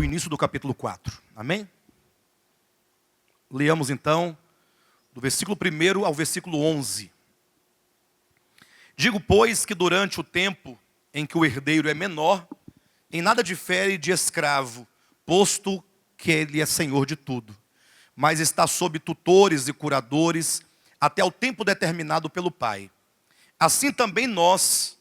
início do capítulo 4. Amém? Leamos então do versículo 1 ao versículo 11. Digo, pois, que durante o tempo em que o herdeiro é menor, em nada difere de escravo, posto que ele é senhor de tudo, mas está sob tutores e curadores até o tempo determinado pelo Pai. Assim também nós,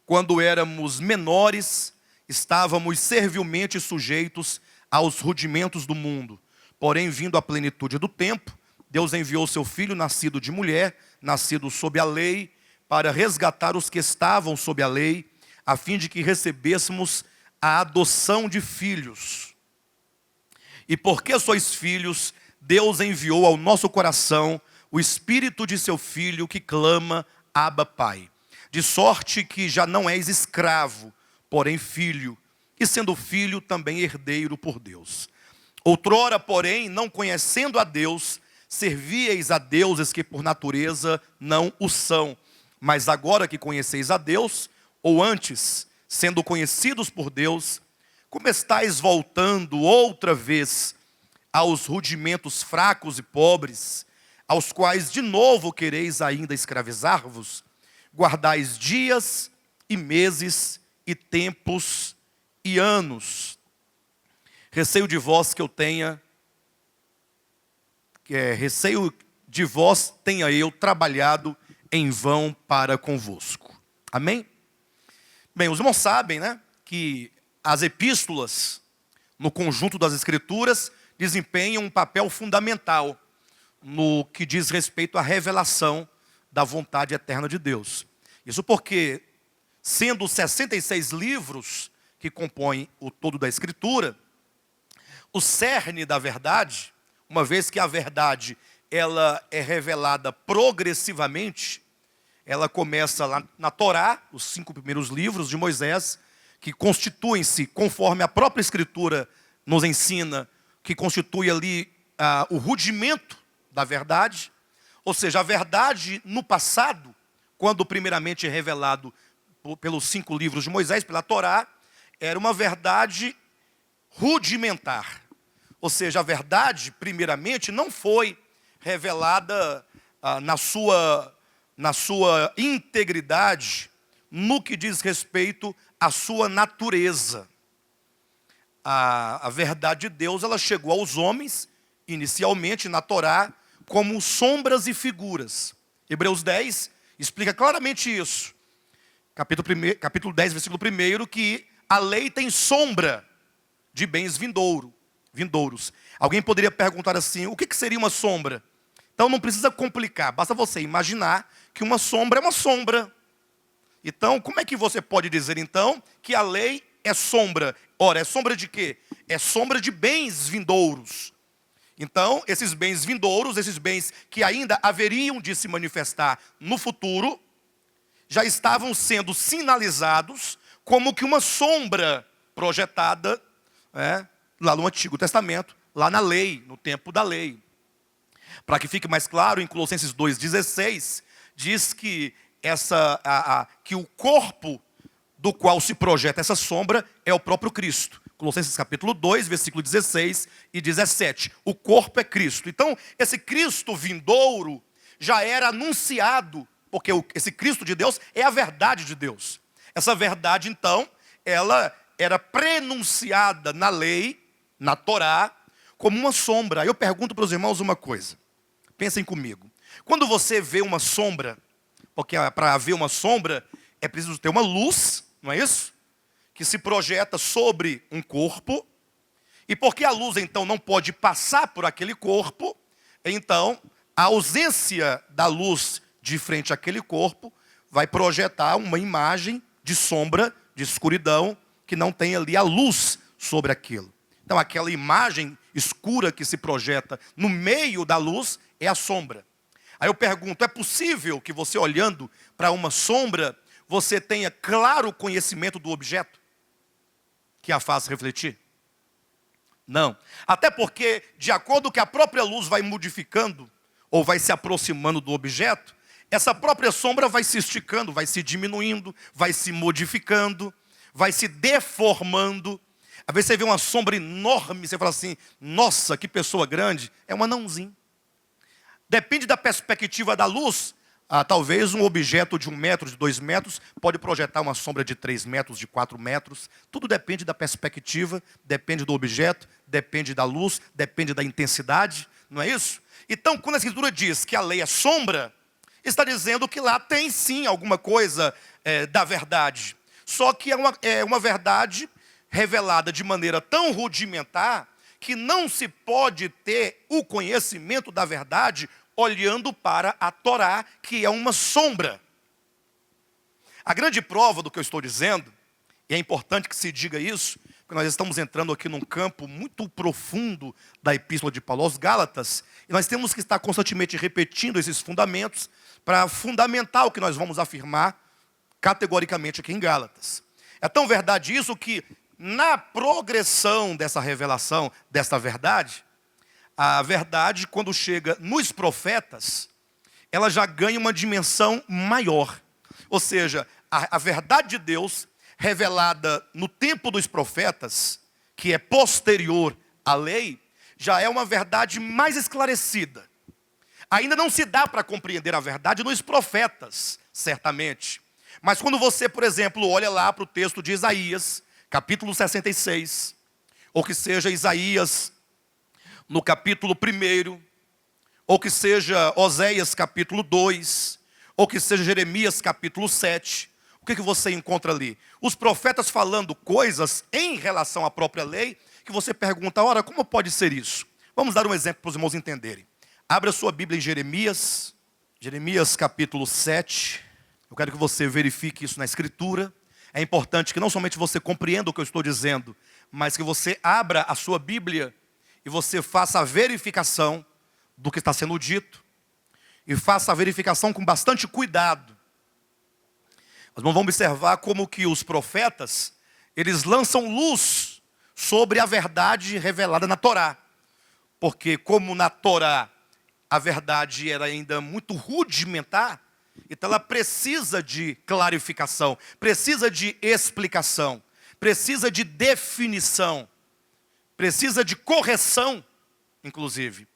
quando éramos menores, estávamos servilmente sujeitos aos rudimentos do mundo. Porém, vindo à plenitude do tempo, Deus enviou seu Filho, nascido de mulher, nascido sob a lei, para resgatar os que estavam sob a lei, a fim de que recebêssemos a adoção de filhos. E porque sois filhos, Deus enviou ao nosso coração o Espírito de seu Filho, que clama, Abba, Pai. De sorte que já não és escravo, porém filho, e sendo filho, também herdeiro por Deus. Outrora, porém, não conhecendo a Deus, servíeis a deuses que por natureza não o são. Mas agora que conheceis a Deus, ou antes, sendo conhecidos por Deus, como estáis voltando outra vez aos rudimentos fracos e pobres, aos quais de novo quereis ainda escravizar-vos, guardais dias e meses e tempos e anos. Receio de vós que eu tenha, receio de vós tenha eu trabalhado em vão para convosco. Amém? Bem, os irmãos sabem, né, que as epístolas, no conjunto das Escrituras, desempenham um papel fundamental no que diz respeito à revelação da vontade eterna de Deus. Isso porque, sendo 66 livros que compõem o todo da Escritura, o cerne da verdade, uma vez que a verdade ela é revelada progressivamente, ela começa lá na Torá, os 5 primeiros livros de Moisés, que constituem-se, conforme a própria Escritura nos ensina, que constitui ali o rudimento da verdade. Ou seja, a verdade no passado, quando primeiramente é revelado pelos 5 livros de Moisés, pela Torá, era uma verdade rudimentar. Ou seja, a verdade, primeiramente, não foi revelada na sua integridade, no que diz respeito à sua natureza. A verdade de Deus, ela chegou aos homens, inicialmente na Torá, como sombras e figuras. Hebreus 10 explica claramente isso. Capítulo 10, versículo 1, que a lei tem sombra de bens vindouros. Alguém poderia perguntar assim, o que seria uma sombra? Então não precisa complicar, basta você imaginar que uma sombra é uma sombra. Então, como é que você pode dizer então que a lei é sombra? Ora, é sombra de quê? É sombra de bens vindouros. Então, esses bens vindouros, esses bens que ainda haveriam de se manifestar no futuro, já estavam sendo sinalizados como que uma sombra projetada, lá no Antigo Testamento, lá na lei, no tempo da lei. Para que fique mais claro, em Colossenses 2,16, diz que, que o corpo do qual se projeta essa sombra é o próprio Cristo. Colossenses capítulo 2, versículo 16 e 17. O corpo é Cristo. Então, esse Cristo vindouro já era anunciado, porque esse Cristo de Deus é a verdade de Deus. Essa verdade, então, ela era prenunciada na lei, na Torá, como uma sombra. Eu pergunto para os irmãos uma coisa. Pensem comigo. Quando você vê uma sombra, porque para ver uma sombra é preciso ter uma luz, não é isso? Que se projeta sobre um corpo. E porque a luz então não pode passar por aquele corpo, então a ausência da luz de frente àquele corpo vai projetar uma imagem de sombra, de escuridão, que não tem ali a luz sobre aquilo. Então aquela imagem escura que se projeta no meio da luz é a sombra. Aí eu pergunto, é possível que você olhando para uma sombra, você tenha claro conhecimento do objeto que a faz refletir? Não. Até porque, de acordo com que a própria luz vai modificando, ou vai se aproximando do objeto, essa própria sombra vai se esticando, vai se diminuindo, vai se modificando, vai se deformando. Às vezes você vê uma sombra enorme, você fala assim, nossa, que pessoa grande. É um anãozinho. Depende da perspectiva da luz. Talvez um objeto de 1 metro, de 2 metros, pode projetar uma sombra de 3 metros, de 4 metros. Tudo depende da perspectiva, depende do objeto, depende da luz, depende da intensidade, não é isso? Então, quando a Escritura diz que a lei é sombra, está dizendo que lá tem sim alguma coisa da verdade. Só que é uma verdade revelada de maneira tão rudimentar que não se pode ter o conhecimento da verdade olhando para a Torá, que é uma sombra. A grande prova do que eu estou dizendo, e é importante que se diga isso, porque nós estamos entrando aqui num campo muito profundo da Epístola de Paulo aos Gálatas, e nós temos que estar constantemente repetindo esses fundamentos para fundamentar o que nós vamos afirmar categoricamente aqui em Gálatas. É tão verdade isso que na progressão dessa revelação, dessa verdade, a verdade, quando chega nos profetas, ela já ganha uma dimensão maior. Ou seja, a verdade de Deus, revelada no tempo dos profetas, que é posterior à lei, já é uma verdade mais esclarecida. Ainda não se dá para compreender a verdade nos profetas, certamente. Mas quando você, por exemplo, olha lá para o texto de Isaías, capítulo 66, ou que seja Isaías no capítulo 1, ou que seja Oséias capítulo 2, ou que seja Jeremias capítulo 7, o que você encontra ali? Os profetas falando coisas em relação à própria lei, que você pergunta, ora, como pode ser isso? Vamos dar um exemplo para os irmãos entenderem. Abra sua Bíblia em Jeremias capítulo 7, eu quero que você verifique isso na Escritura. É importante que não somente você compreenda o que eu estou dizendo, mas que você abra a sua Bíblia e você faça a verificação do que está sendo dito. E faça a verificação com bastante cuidado. Nós vamos observar como que os profetas, eles lançam luz sobre a verdade revelada na Torá. Porque como na Torá a verdade era ainda muito rudimentar, então ela precisa de clarificação, precisa de explicação, precisa de definição, precisa de correção, inclusive.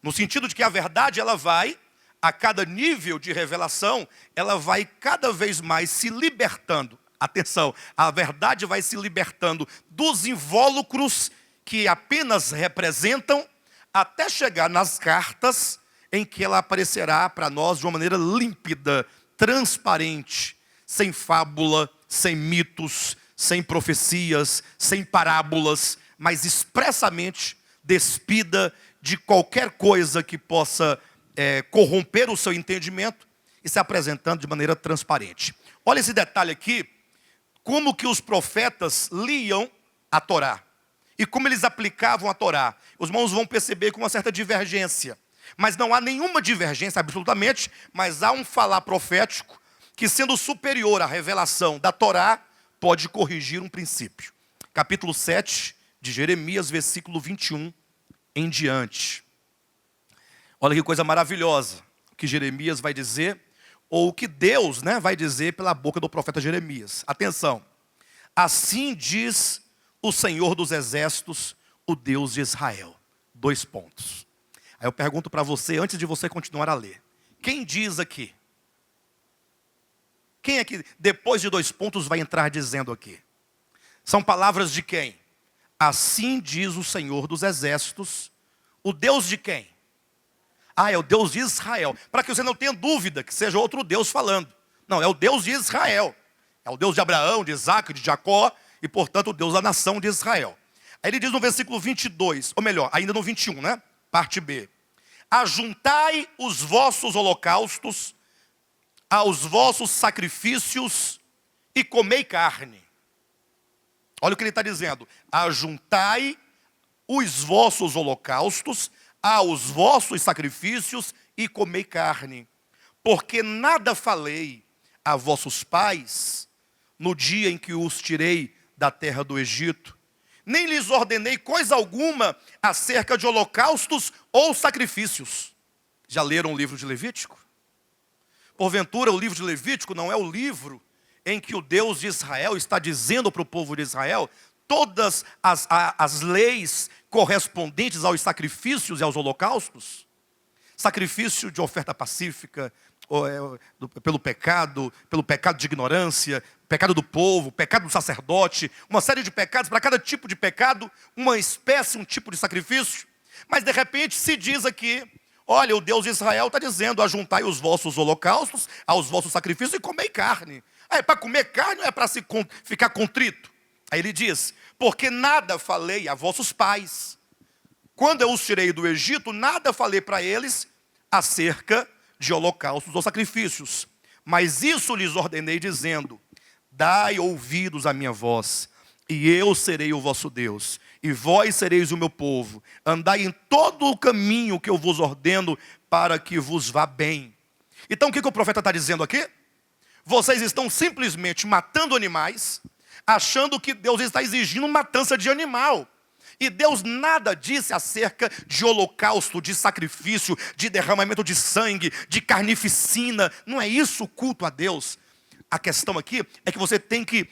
No sentido de que a verdade, ela vai, a cada nível de revelação, ela vai cada vez mais se libertando. Atenção, a verdade vai se libertando dos invólucros que apenas representam, até chegar nas cartas, em que ela aparecerá para nós de uma maneira límpida, transparente, sem fábula, sem mitos, sem profecias, sem parábolas, mas expressamente despida de qualquer coisa que possa corromper o seu entendimento e se apresentando de maneira transparente. Olha esse detalhe aqui, como que os profetas liam a Torá e como eles aplicavam a Torá. Os irmãos vão perceber com uma certa divergência, mas não há nenhuma divergência absolutamente, mas há um falar profético que, sendo superior à revelação da Torá, pode corrigir um princípio. Capítulo 7 de Jeremias, versículo 21 em diante. Olha que coisa maravilhosa o que Jeremias vai dizer, ou o que Deus, vai dizer pela boca do profeta Jeremias. Atenção. Assim diz o Senhor dos Exércitos, o Deus de Israel. 2 pontos. Aí eu pergunto para você, antes de você continuar a ler. Quem diz aqui? Quem é que, depois de 2 pontos, vai entrar dizendo aqui? São palavras de quem? Assim diz o Senhor dos Exércitos, o Deus de quem? É o Deus de Israel. Para que você não tenha dúvida que seja outro Deus falando. Não, é o Deus de Israel. É o Deus de Abraão, de Isaac, de Jacó, e portanto o Deus da nação de Israel. Aí ele diz no versículo 22, ou melhor, ainda no 21, Parte B. Ajuntai os vossos holocaustos aos vossos sacrifícios e comei carne. Olha o que ele está dizendo. Ajuntai os vossos holocaustos aos vossos sacrifícios e comei carne. Porque nada falei a vossos pais no dia em que os tirei da terra do Egito, nem lhes ordenei coisa alguma acerca de holocaustos ou sacrifícios. Já leram o livro de Levítico? Porventura, o livro de Levítico não é o livro em que o Deus de Israel está dizendo para o povo de Israel todas as leis correspondentes aos sacrifícios e aos holocaustos? Sacrifício de oferta pacífica, pelo pecado de ignorância, pecado do povo, pecado do sacerdote, uma série de pecados, para cada tipo de pecado, uma espécie, um tipo de sacrifício. Mas de repente se diz aqui, olha, o Deus de Israel está dizendo, ajuntai os vossos holocaustos aos vossos sacrifícios e comei carne. É para comer carne ou é para ficar contrito? Aí ele diz, porque nada falei a vossos pais. Quando eu os tirei do Egito, nada falei para eles acerca de holocaustos ou sacrifícios. Mas isso lhes ordenei dizendo, dai ouvidos à minha voz, e eu serei o vosso Deus, e vós sereis o meu povo. Andai em todo o caminho que eu vos ordeno, para que vos vá bem. Então o que o profeta está dizendo aqui? Vocês estão simplesmente matando animais, achando que Deus está exigindo matança de animal. E Deus nada disse acerca de holocausto, de sacrifício, de derramamento de sangue, de carnificina. Não é isso o culto a Deus. A questão aqui é que você tem que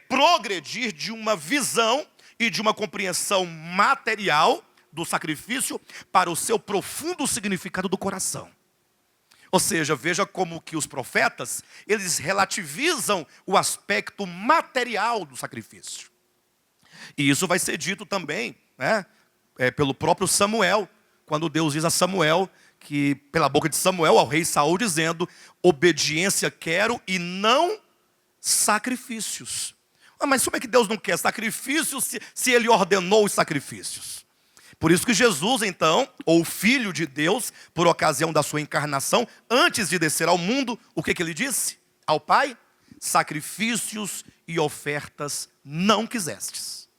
progredir de uma visão e de uma compreensão material do sacrifício para o seu profundo significado do coração. Ou seja, veja como que os profetas, eles relativizam o aspecto material do sacrifício. E isso vai ser dito também, né, pelo próprio Samuel, quando Deus diz a Samuel, que pela boca de Samuel ao rei Saul, dizendo, obediência quero e não sacrifícios. Mas como é que Deus não quer sacrifícios se ele ordenou os sacrifícios? Por isso que Jesus então, ou Filho de Deus, por ocasião da sua encarnação, antes de descer ao mundo, o que ele disse ao Pai? Sacrifícios e ofertas não quisestes.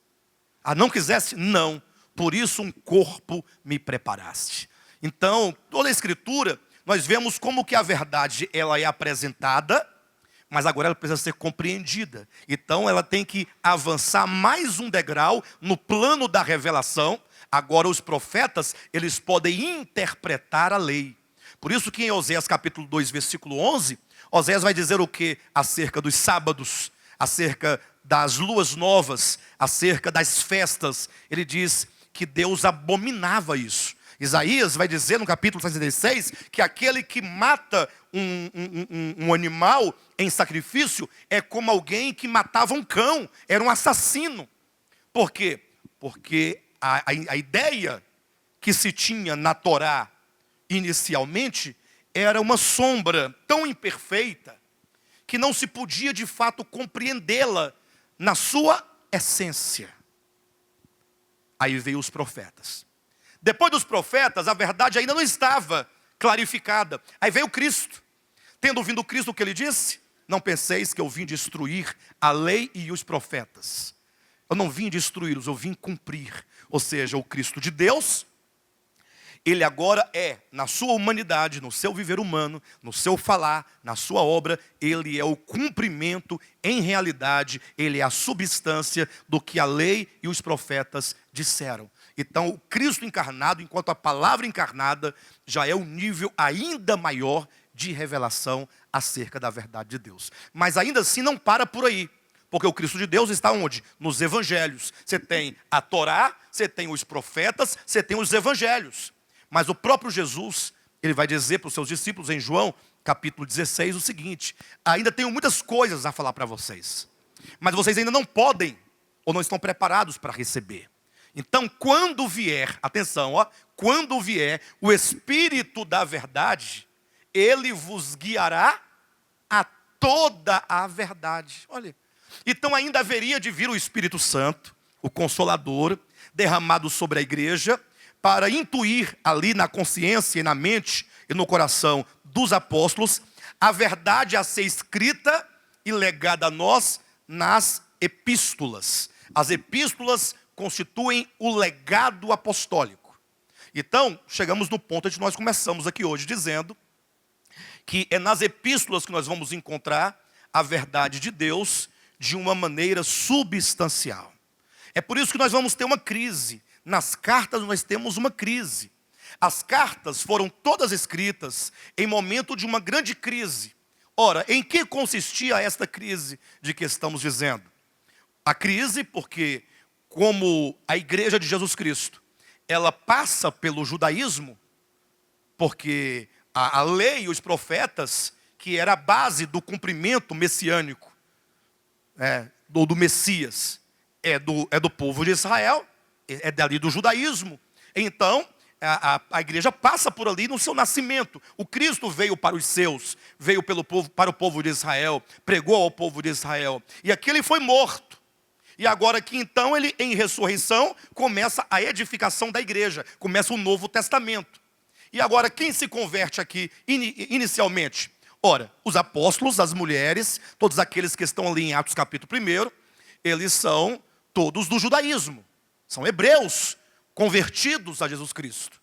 Não quiseste? Não. Por isso um corpo me preparaste. Então, toda a Escritura, nós vemos como que a verdade ela é apresentada, mas agora ela precisa ser compreendida. Então ela tem que avançar mais um degrau no plano da revelação. Agora os profetas, eles podem interpretar a lei. Por isso que em Oséias capítulo 2, versículo 11, Oséias vai dizer o que? Acerca dos sábados, acerca das luas novas, acerca das festas. Ele diz que Deus abominava isso. Isaías vai dizer no capítulo 66 que aquele que mata um animal em sacrifício é como alguém que matava um cão, era um assassino. Por quê? Porque a ideia que se tinha na Torá inicialmente era uma sombra tão imperfeita que não se podia de fato compreendê-la na sua essência. Aí veio os profetas. Depois dos profetas, a verdade ainda não estava clarificada. Aí veio Cristo. Tendo vindo Cristo, o que ele disse? Não penseis que eu vim destruir a lei e os profetas. Eu não vim destruí-los, eu vim cumprir. Ou seja, o Cristo de Deus, ele agora é, na sua humanidade, no seu viver humano, no seu falar, na sua obra, ele é o cumprimento, em realidade, ele é a substância do que a lei e os profetas disseram. Então, o Cristo encarnado, enquanto a palavra encarnada, já é um nível ainda maior de revelação acerca da verdade de Deus. Mas ainda assim não para por aí. Porque o Cristo de Deus está onde? Nos evangelhos. Você tem a Torá, você tem os profetas, você tem os evangelhos. Mas o próprio Jesus, ele vai dizer para os seus discípulos em João, capítulo 16, o seguinte: ainda tenho muitas coisas a falar para vocês, mas vocês ainda não podem, ou não estão preparados para receber. Então, quando vier, atenção, quando vier o Espírito da verdade, ele vos guiará a toda a verdade. Olha, então ainda haveria de vir o Espírito Santo, o Consolador, derramado sobre a igreja, para intuir ali na consciência e na mente e no coração dos apóstolos a verdade a ser escrita e legada a nós nas epístolas. As epístolas constituem o legado apostólico. Então, chegamos no ponto onde nós começamos aqui hoje dizendo que é nas epístolas que nós vamos encontrar a verdade de Deus de uma maneira substancial. É por isso que nós vamos ter uma crise. Nas cartas nós temos uma crise. As cartas foram todas escritas em momento de uma grande crise. Ora, em que consistia esta crise de que estamos dizendo? A crise, porque como a igreja de Jesus Cristo, ela passa pelo judaísmo, porque a lei e os profetas, que era a base do cumprimento messiânico, do Messias, é do povo de Israel, é dali do judaísmo. Então, a igreja passa por ali no seu nascimento. O Cristo veio para os seus, veio para o povo de Israel, pregou ao povo de Israel. E aqui ele foi morto. E agora que então ele, em ressurreição, começa a edificação da igreja, começa o Novo Testamento. E agora quem se converte aqui inicialmente? Ora, os apóstolos, as mulheres, todos aqueles que estão ali em Atos capítulo 1, eles são todos do judaísmo. São hebreus, convertidos a Jesus Cristo.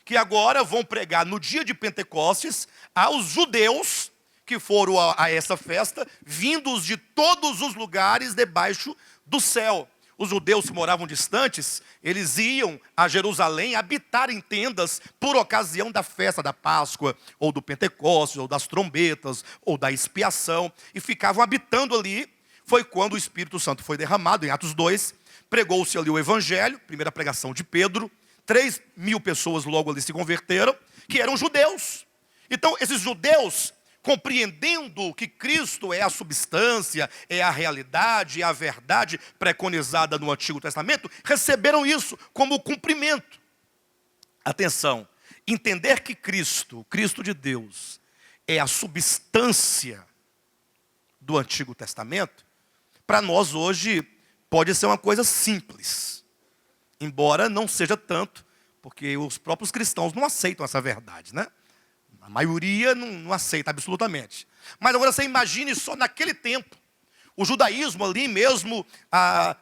Que agora vão pregar no dia de Pentecostes aos judeus que foram a essa festa, vindos de todos os lugares debaixo do céu. Os judeus que moravam distantes, eles iam a Jerusalém habitar em tendas por ocasião da festa da Páscoa, ou do Pentecostes, ou das trombetas, ou da expiação, e ficavam habitando ali. Foi quando o Espírito Santo foi derramado, em Atos 2, pregou-se ali o Evangelho, primeira pregação de Pedro, 3.000 pessoas logo ali se converteram, que eram judeus. Então, esses judeus, compreendendo que Cristo é a substância, é a realidade, é a verdade preconizada no Antigo Testamento, receberam isso como cumprimento. Atenção, entender que Cristo, o Cristo de Deus, é a substância do Antigo Testamento, para nós hoje pode ser uma coisa simples, embora não seja tanto, porque os próprios cristãos não aceitam essa verdade, né? A maioria não aceita absolutamente. Mas agora você imagine só naquele tempo, o judaísmo ali mesmo,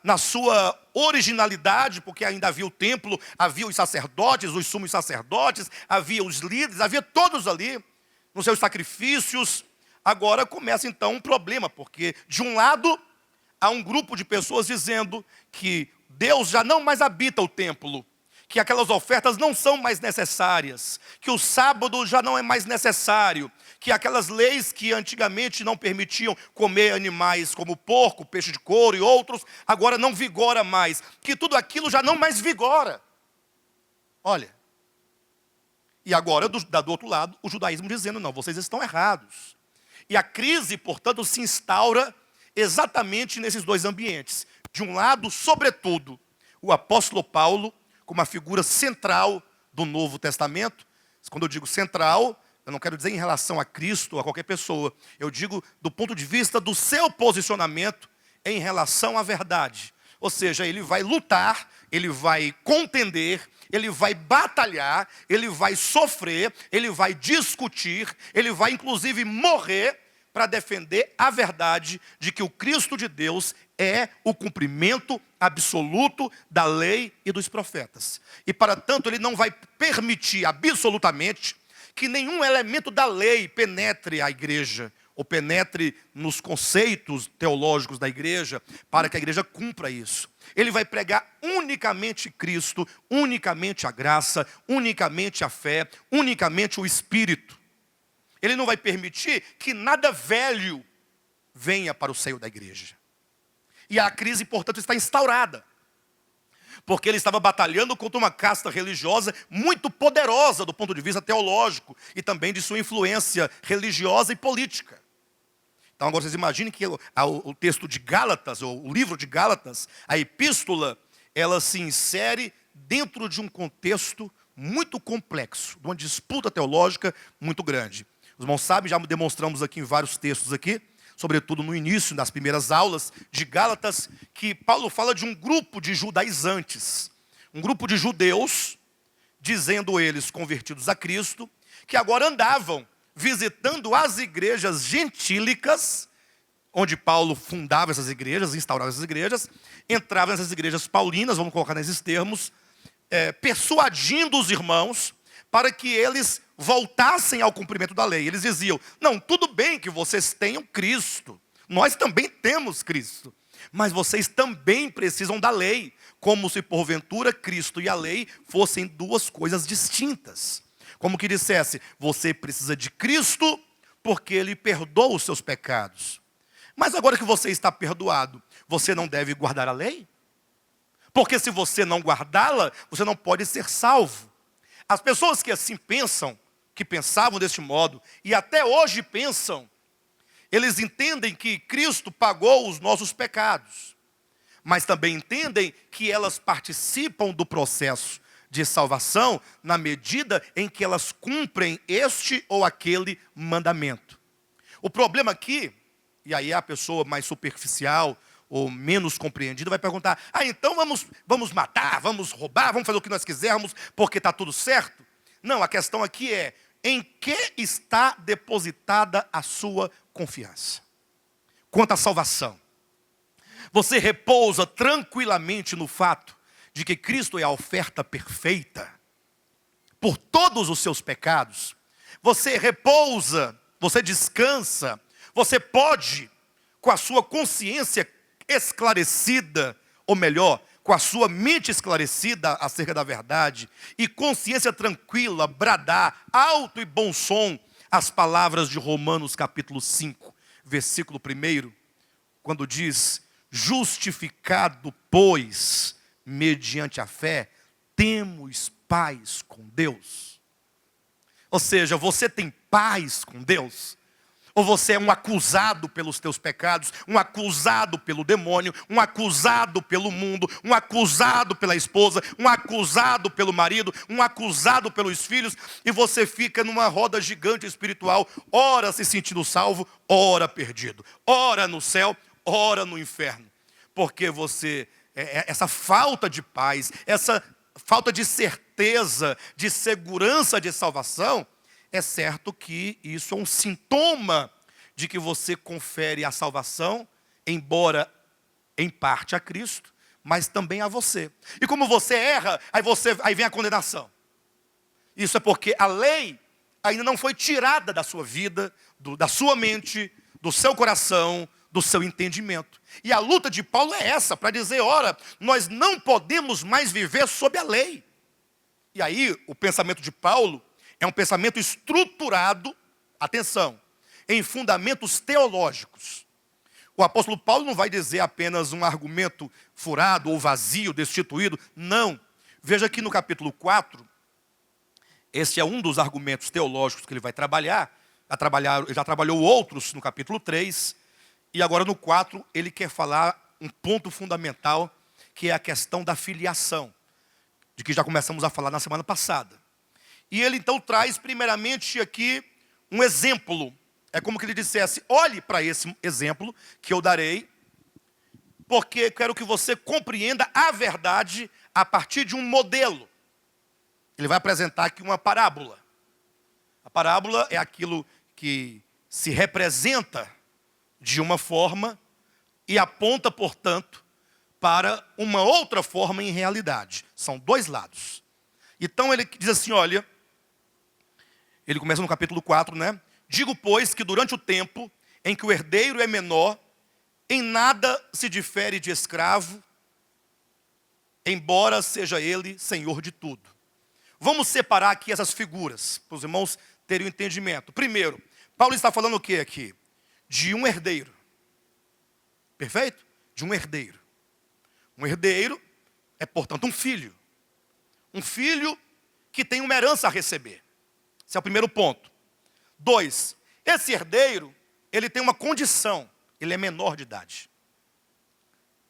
na sua originalidade, porque ainda havia o templo, havia os sacerdotes, os sumos sacerdotes, havia os líderes, havia todos ali, nos seus sacrifícios. Agora começa então um problema, porque de um lado há um grupo de pessoas dizendo que Deus já não mais habita o templo, que aquelas ofertas não são mais necessárias, que o sábado já não é mais necessário, que aquelas leis que antigamente não permitiam comer animais como porco, peixe de couro e outros, agora não vigora mais, que tudo aquilo já não mais vigora. Olha, e agora do outro lado, o judaísmo dizendo, não, vocês estão errados. E a crise, portanto, se instaura exatamente nesses dois ambientes. De um lado, sobretudo, o apóstolo Paulo, como a figura central do Novo Testamento. Quando eu digo central, eu não quero dizer em relação a Cristo ou a qualquer pessoa. Eu digo do ponto de vista do seu posicionamento em relação à verdade. Ou seja, ele vai lutar, ele vai contender, ele vai batalhar, ele vai sofrer, ele vai discutir, ele vai inclusive morrer para defender a verdade de que o Cristo de Deus é o cumprimento absoluto da lei e dos profetas. E para tanto ele não vai permitir absolutamente que nenhum elemento da lei penetre a igreja, ou penetre nos conceitos teológicos da igreja, para que a igreja cumpra isso. Ele vai pregar unicamente Cristo, unicamente a graça, unicamente a fé, unicamente o Espírito. Ele não vai permitir que nada velho venha para o seio da igreja. E a crise, portanto, está instaurada. Porque ele estava batalhando contra uma casta religiosa muito poderosa do ponto de vista teológico e também de sua influência religiosa e política. Então agora vocês imaginem que o texto de Gálatas, ou o livro de Gálatas, a epístola, ela se insere dentro de um contexto muito complexo, de uma disputa teológica muito grande. Os irmãos sabem, já demonstramos aqui em vários textos aqui, sobretudo no início das primeiras aulas de Gálatas, que Paulo fala de um grupo de judaizantes, um grupo de judeus, dizendo eles convertidos a Cristo, que agora andavam visitando as igrejas gentílicas, onde Paulo fundava essas igrejas, instaurava essas igrejas, entrava nessas igrejas paulinas, vamos colocar nesses termos, persuadindo os irmãos para que eles voltassem ao cumprimento da lei. Eles diziam, não, tudo bem que vocês tenham Cristo, nós também temos Cristo, mas vocês também precisam da lei, como se porventura Cristo e a lei fossem duas coisas distintas. Como que dissesse, você precisa de Cristo porque Ele perdoa os seus pecados. Mas agora que você está perdoado, você não deve guardar a lei? Porque se você não guardá-la, você não pode ser salvo. As pessoas que assim pensam, que pensavam deste modo, e até hoje pensam, eles entendem que Cristo pagou os nossos pecados, mas também entendem que elas participam do processo de salvação na medida em que elas cumprem este ou aquele mandamento. O problema aqui, e aí a pessoa mais superficial ou menos compreendida vai perguntar: então vamos matar, vamos roubar, vamos fazer o que nós quisermos porque está tudo certo? Não, a questão aqui é: em que está depositada a sua confiança? Quanto à salvação, você repousa tranquilamente no fato de que Cristo é a oferta perfeita por todos os seus pecados? Você repousa, você descansa, você pode, com a sua consciência esclarecida, ou melhor, com a sua mente esclarecida acerca da verdade, e consciência tranquila, bradar, alto e bom som, as palavras de Romanos capítulo 5, versículo 1, quando diz: justificado, pois, mediante a fé, temos paz com Deus. Ou seja, você tem paz com Deus? Ou você é um acusado pelos teus pecados, um acusado pelo demônio, um acusado pelo mundo, um acusado pela esposa, um acusado pelo marido, um acusado pelos filhos, e você fica numa roda gigante espiritual, ora se sentindo salvo, ora perdido, ora no céu, ora no inferno, porque você, essa falta de paz, essa falta de certeza, de segurança de salvação, é certo que isso é um sintoma de que você confere a salvação, embora em parte a Cristo, mas também a você. E como você erra, aí vem a condenação. Isso é porque a lei ainda não foi tirada da sua vida, da sua mente, do seu coração, do seu entendimento. E a luta de Paulo é essa, para dizer: ora, nós não podemos mais viver sob a lei. E aí o pensamento de Paulo é um pensamento estruturado, atenção, em fundamentos teológicos. O apóstolo Paulo não vai dizer apenas um argumento furado ou vazio, destituído. Não. Veja que no capítulo 4, esse é um dos argumentos teológicos que ele vai trabalhar. Ele já trabalhou outros no capítulo 3. E agora no 4, ele quer falar um ponto fundamental, que é a questão da filiação, de que já começamos a falar na semana passada. E ele então traz primeiramente aqui um exemplo. É como que ele dissesse: olhe para esse exemplo que eu darei, porque quero que você compreenda a verdade a partir de um modelo. Ele vai apresentar aqui uma parábola. A parábola é aquilo que se representa de uma forma e aponta, portanto, para uma outra forma em realidade. São dois lados. Então ele diz assim, olha, ele começa no capítulo 4, né? Digo, pois, que durante o tempo em que o herdeiro é menor, em nada se difere de escravo, embora seja ele senhor de tudo. Vamos separar aqui essas figuras, para os irmãos terem o entendimento. Primeiro, Paulo está falando o que aqui? De um herdeiro. Perfeito? De um herdeiro. Um herdeiro é, portanto, um filho. Um filho que tem uma herança a receber. Esse é o primeiro ponto. 2, esse herdeiro, ele tem uma condição. Ele é menor de idade.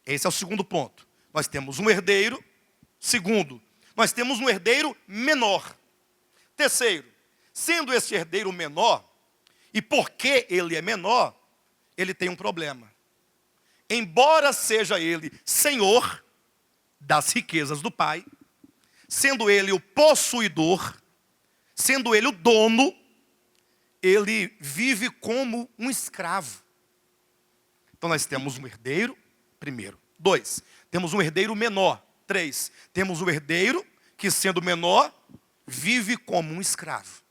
Esse é o segundo ponto. Nós temos um herdeiro. Segundo, nós temos um herdeiro menor. Terceiro, sendo esse herdeiro menor, e porque ele é menor, ele tem um problema. Embora seja ele senhor das riquezas do pai, sendo ele o possuidor, sendo ele o dono, ele vive como um escravo. Então nós temos um herdeiro, primeiro. 2, temos um herdeiro menor. 3, temos um herdeiro que, sendo menor, vive como um escravo,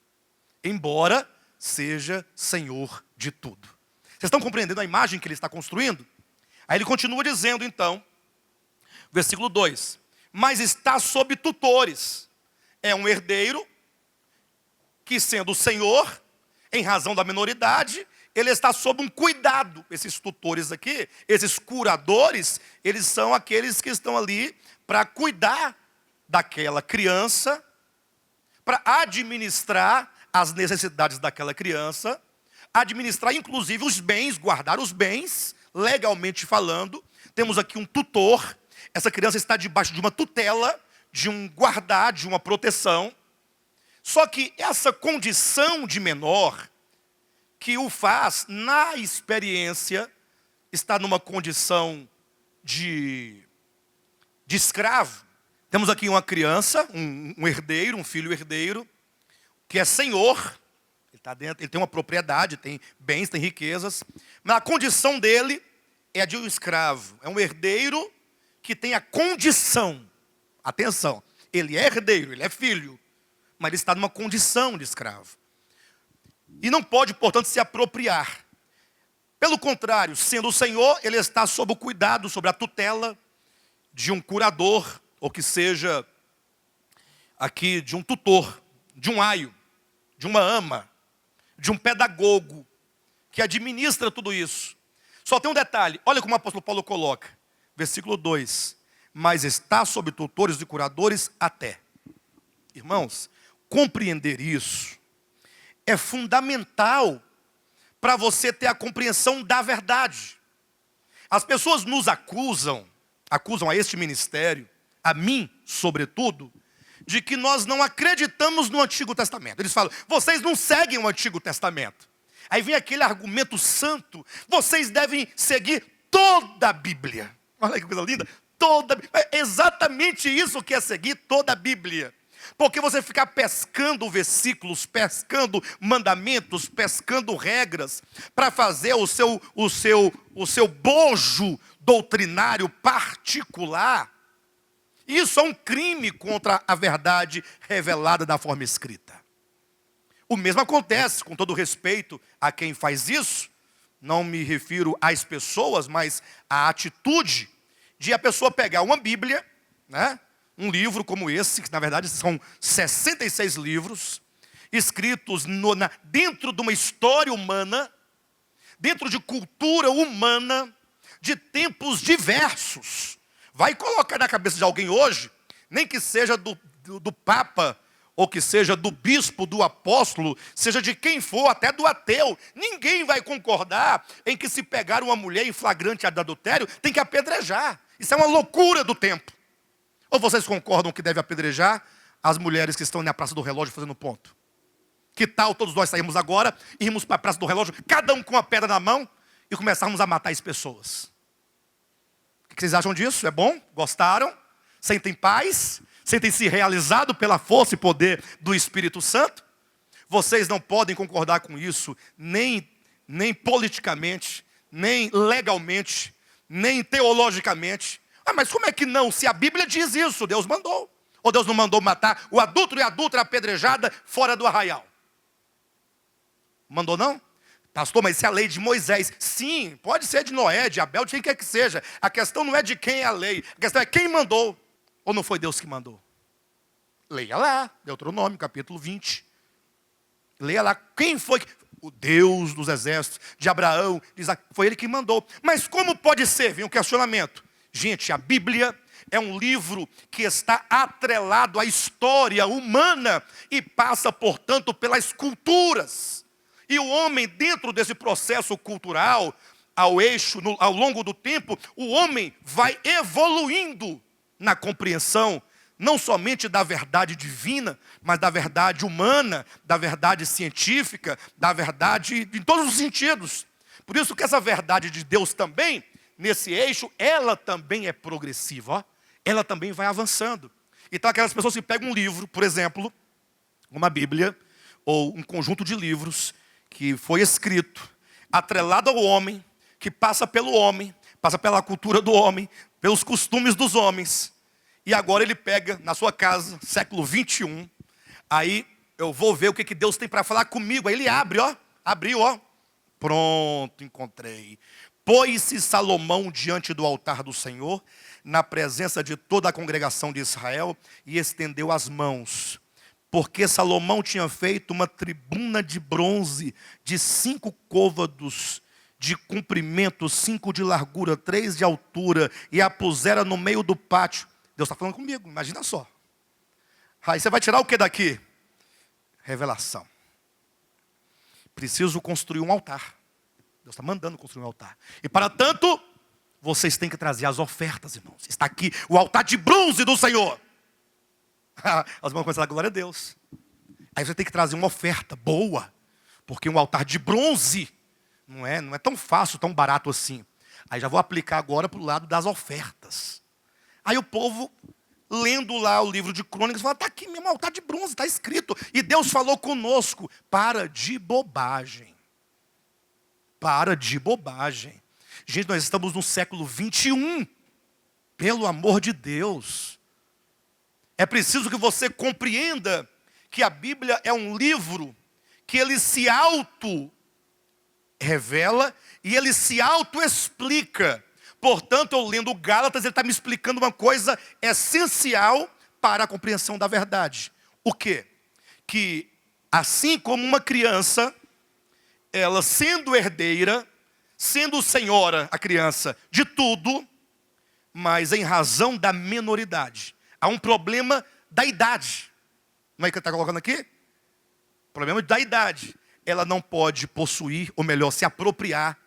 embora seja senhor de tudo. Vocês estão compreendendo a imagem que ele está construindo? Aí ele continua dizendo então, versículo 2, mas está sob tutores. É um herdeiro que, sendo senhor, em razão da menoridade, ele está sob um cuidado. Esses tutores aqui, esses curadores, eles são aqueles que estão ali para cuidar daquela criança, para administrar as necessidades daquela criança, administrar inclusive os bens, guardar os bens, legalmente falando. Temos aqui um tutor, essa criança está debaixo de uma tutela, de um guardar, de uma proteção. Só que essa condição de menor, que o faz, na experiência, estar numa condição de escravo. Temos aqui uma criança, um herdeiro, um filho herdeiro, que é senhor, ele está dentro, ele tem uma propriedade, tem bens, tem riquezas, mas a condição dele é a de um escravo. É um herdeiro que tem a condição, atenção, ele é herdeiro, ele é filho, mas ele está numa condição de escravo. E não pode, portanto, se apropriar. Pelo contrário, sendo o senhor, ele está sob o cuidado, sob a tutela de um curador, ou que seja aqui de um tutor, de um aio, de uma ama, de um pedagogo, que administra tudo isso. Só tem um detalhe, olha como o apóstolo Paulo coloca, versículo 2, mas está sob tutores e curadores até. Irmãos, compreender isso é fundamental para você ter a compreensão da verdade. As pessoas nos acusam a este ministério, a mim, sobretudo, de que nós não acreditamos no Antigo Testamento. Eles falam, vocês não seguem o Antigo Testamento. Aí vem aquele argumento santo, vocês devem seguir toda a Bíblia. Olha que coisa linda, é exatamente isso que é seguir toda a Bíblia. Porque você ficar pescando versículos, pescando mandamentos, pescando regras, para fazer o seu bojo doutrinário particular, isso é um crime contra a verdade revelada da forma escrita. O mesmo acontece, com todo respeito a quem faz isso, não me refiro às pessoas, mas à atitude de a pessoa pegar uma Bíblia, né? Um livro como esse, que na verdade são 66 livros, escritos dentro de uma história humana, dentro de cultura humana, de tempos diversos. Vai colocar na cabeça de alguém hoje, nem que seja do Papa, ou que seja do bispo, do apóstolo, seja de quem for, até do ateu. Ninguém vai concordar em que se pegar uma mulher em flagrante de adultério, tem que apedrejar. Isso é uma loucura do tempo. Ou vocês concordam que deve apedrejar as mulheres que estão na Praça do Relógio fazendo ponto? Que tal todos nós sairmos agora, irmos para a Praça do Relógio, cada um com uma pedra na mão, e começarmos a matar as pessoas? O que vocês acham disso? É bom? Gostaram? Sentem paz? Sentem-se realizados pela força e poder do Espírito Santo? Vocês não podem concordar com isso, nem politicamente, nem legalmente, nem teologicamente. Ah, mas como é que não? Se a Bíblia diz isso, Deus mandou. Ou Deus não mandou matar o adúltero e a adúltera apedrejada fora do arraial? Mandou não? Pastor, mas isso é a lei de Moisés. Sim, pode ser de Noé, de Abel, de quem quer que seja. A questão não é de quem é a lei. A questão é quem mandou. Ou não foi Deus que mandou? Leia lá, Deuteronômio, capítulo 20. Leia lá, quem foi? O Deus dos exércitos, de Abraão, foi ele que mandou. Mas como pode ser? Vem um questionamento. Gente, a Bíblia é um livro que está atrelado à história humana e passa, portanto, pelas culturas. E o homem, dentro desse processo cultural, ao longo do tempo, o homem vai evoluindo na compreensão, não somente da verdade divina, mas da verdade humana, da verdade científica, da verdade em todos os sentidos. Por isso que essa verdade de Deus também, nesse eixo, ela também é progressiva, ó. Ela também vai avançando. Então aquelas pessoas que pegam um livro, por exemplo, uma Bíblia, ou um conjunto de livros, que foi escrito, atrelado ao homem, que passa pelo homem, passa pela cultura do homem, pelos costumes dos homens, e agora ele pega na sua casa, século 21, aí eu vou ver o que Deus tem para falar comigo. Aí ele abre, ó, abriu, ó, pronto, encontrei. Pôs-se Salomão diante do altar do Senhor, na presença de toda a congregação de Israel, e estendeu as mãos porque Salomão tinha feito uma tribuna de bronze de 5 côvados de comprimento, 5 de largura, 3 de altura, e a pusera no meio do pátio. Deus está falando comigo, imagina só. Aí você vai tirar o que daqui? Revelação. Preciso construir um altar. Deus está mandando construir um altar. E para tanto, vocês têm que trazer as ofertas, irmãos. Está aqui o altar de bronze do Senhor. As irmãs começam a dar glória a Deus. Aí você tem que trazer uma oferta boa. Porque um altar de bronze não é tão fácil, tão barato assim. Aí já vou aplicar agora para o lado das ofertas. Aí o povo, lendo lá o livro de Crônicas, fala, está aqui mesmo, altar de bronze, está escrito. E Deus falou conosco. Para de bobagem. Para de bobagem. Gente, nós estamos no século 21. Pelo amor de Deus. É preciso que você compreenda que a Bíblia é um livro que ele se auto-revela e ele se auto-explica. Portanto, eu lendo Gálatas, ele está me explicando uma coisa essencial para a compreensão da verdade. O quê? Que assim como uma criança, ela sendo herdeira, sendo senhora, a criança, de tudo, mas em razão da menoridade. Há um problema da idade. Não é que ele está colocando aqui? Problema da idade. Ela não pode possuir, ou melhor, se apropriar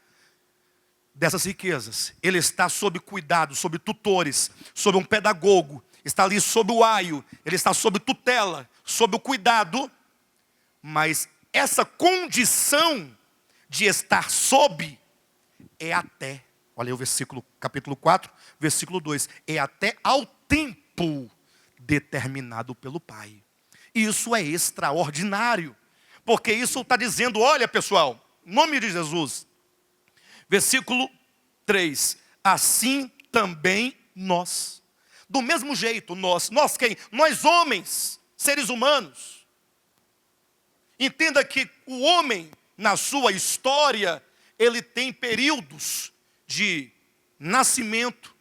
dessas riquezas. Ele está sob cuidado, sob tutores, sob um pedagogo. Está ali sob o aio. Ele está sob tutela, sob o cuidado. Mas essa condição de estar sob é até, olha aí o versículo, capítulo 4, versículo 2. É até ao tempo determinado pelo Pai. Isso é extraordinário. Porque isso está dizendo, olha pessoal, em nome de Jesus. Versículo 3. Assim também nós. Do mesmo jeito, nós quem? Nós homens, seres humanos. Entenda que o homem, na sua história, ele tem períodos de nascimento,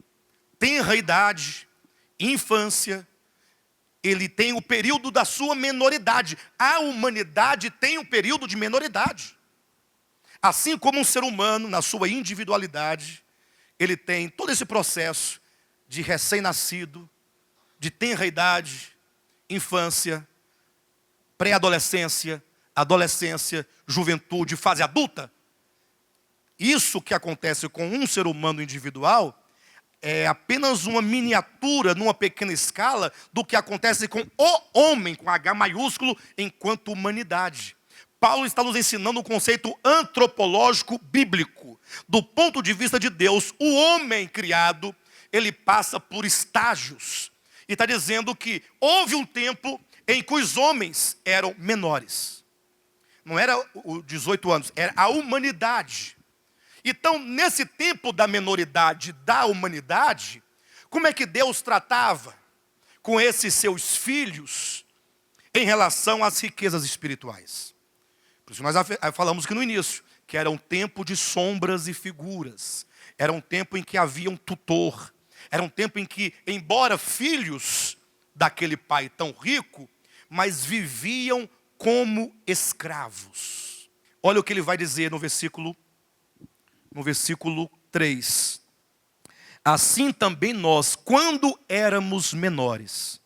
tenra idade, infância. Ele tem o período da sua menoridade. A humanidade tem um período de menoridade. Assim como um ser humano, na sua individualidade, ele tem todo esse processo de recém-nascido, de tenra idade, infância, pré-adolescência, adolescência, juventude, fase adulta. Isso que acontece com um ser humano individual é apenas uma miniatura, numa pequena escala, do que acontece com o homem, com H maiúsculo, enquanto humanidade. Paulo está nos ensinando um conceito antropológico bíblico. Do ponto de vista de Deus, o homem criado, ele passa por estágios. E está dizendo que houve um tempo em que os homens eram menores. Não era os 18 anos, era a humanidade. Então, nesse tempo da menoridade da humanidade, como é que Deus tratava com esses seus filhos em relação às riquezas espirituais? Por isso nós falamos que no início, que era um tempo de sombras e figuras. Era um tempo em que havia um tutor. Era um tempo em que, embora filhos daquele pai tão rico, mas viviam como escravos. Olha o que ele vai dizer no versículo 3. Assim também nós, quando éramos menores.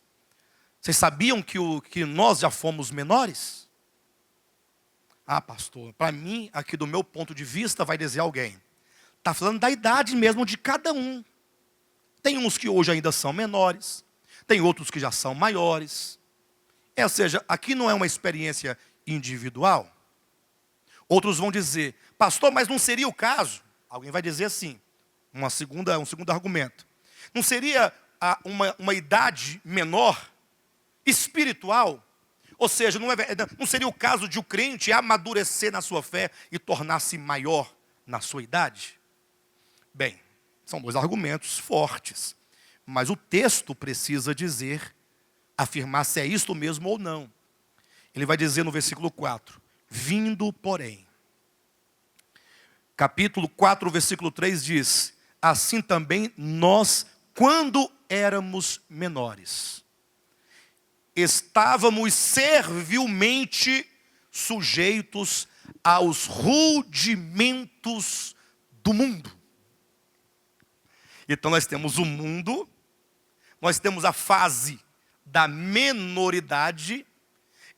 Vocês sabiam que nós já fomos menores? Ah, pastor, para mim, aqui do meu ponto de vista, vai dizer alguém. Está falando da idade mesmo de cada um. Tem uns que hoje ainda são menores. Tem outros que já são maiores. Ou seja, aqui não é uma experiência individual. Outros vão dizer, pastor, mas não seria o caso? Alguém vai dizer assim, um segundo argumento. Não seria uma idade menor, espiritual? Ou seja, não seria o caso de o crente amadurecer na sua fé e tornar-se maior na sua idade? Bem, são dois argumentos fortes. Mas o texto precisa dizer, afirmar se é isto mesmo ou não. Ele vai dizer no versículo 4, vindo porém. Capítulo 4, versículo 3 diz, assim também nós, quando éramos menores. estávamos servilmente sujeitos aos rudimentos do mundo. Então nós temos o mundo, nós temos a fase da menoridade,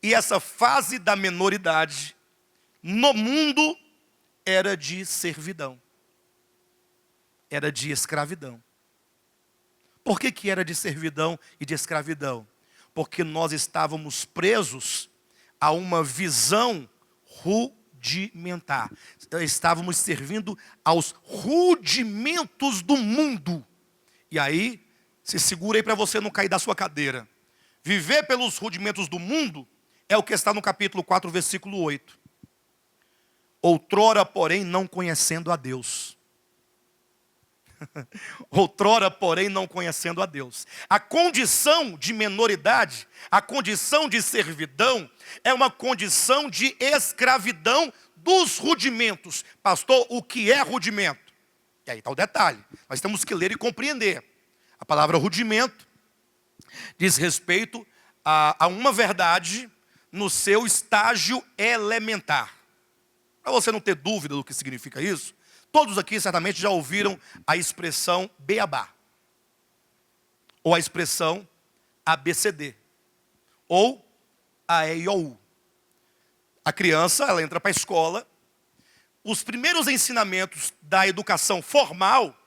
e essa fase da menoridade no mundo era de servidão, era de escravidão. Por que era de servidão e de escravidão? Porque nós estávamos presos a uma visão rudimentar. Estávamos servindo aos rudimentos do mundo. E aí, se segura aí para você não cair da sua cadeira. Viver pelos rudimentos do mundo é o que está no capítulo 4, versículo 8. Outrora, porém, não conhecendo a Deus. Outrora, porém, não conhecendo a Deus. A condição de menoridade, a condição de servidão, é uma condição de escravidão dos rudimentos. Pastor, o que é rudimento? E aí está o detalhe. Nós temos que ler e compreender. A palavra rudimento diz respeito a uma verdade no seu estágio elementar. Para você não ter dúvida do que significa isso, todos aqui certamente já ouviram a expressão beabá, ou a expressão ABCD, ou AEIOU. A criança, ela entra para a escola, os primeiros ensinamentos da educação formal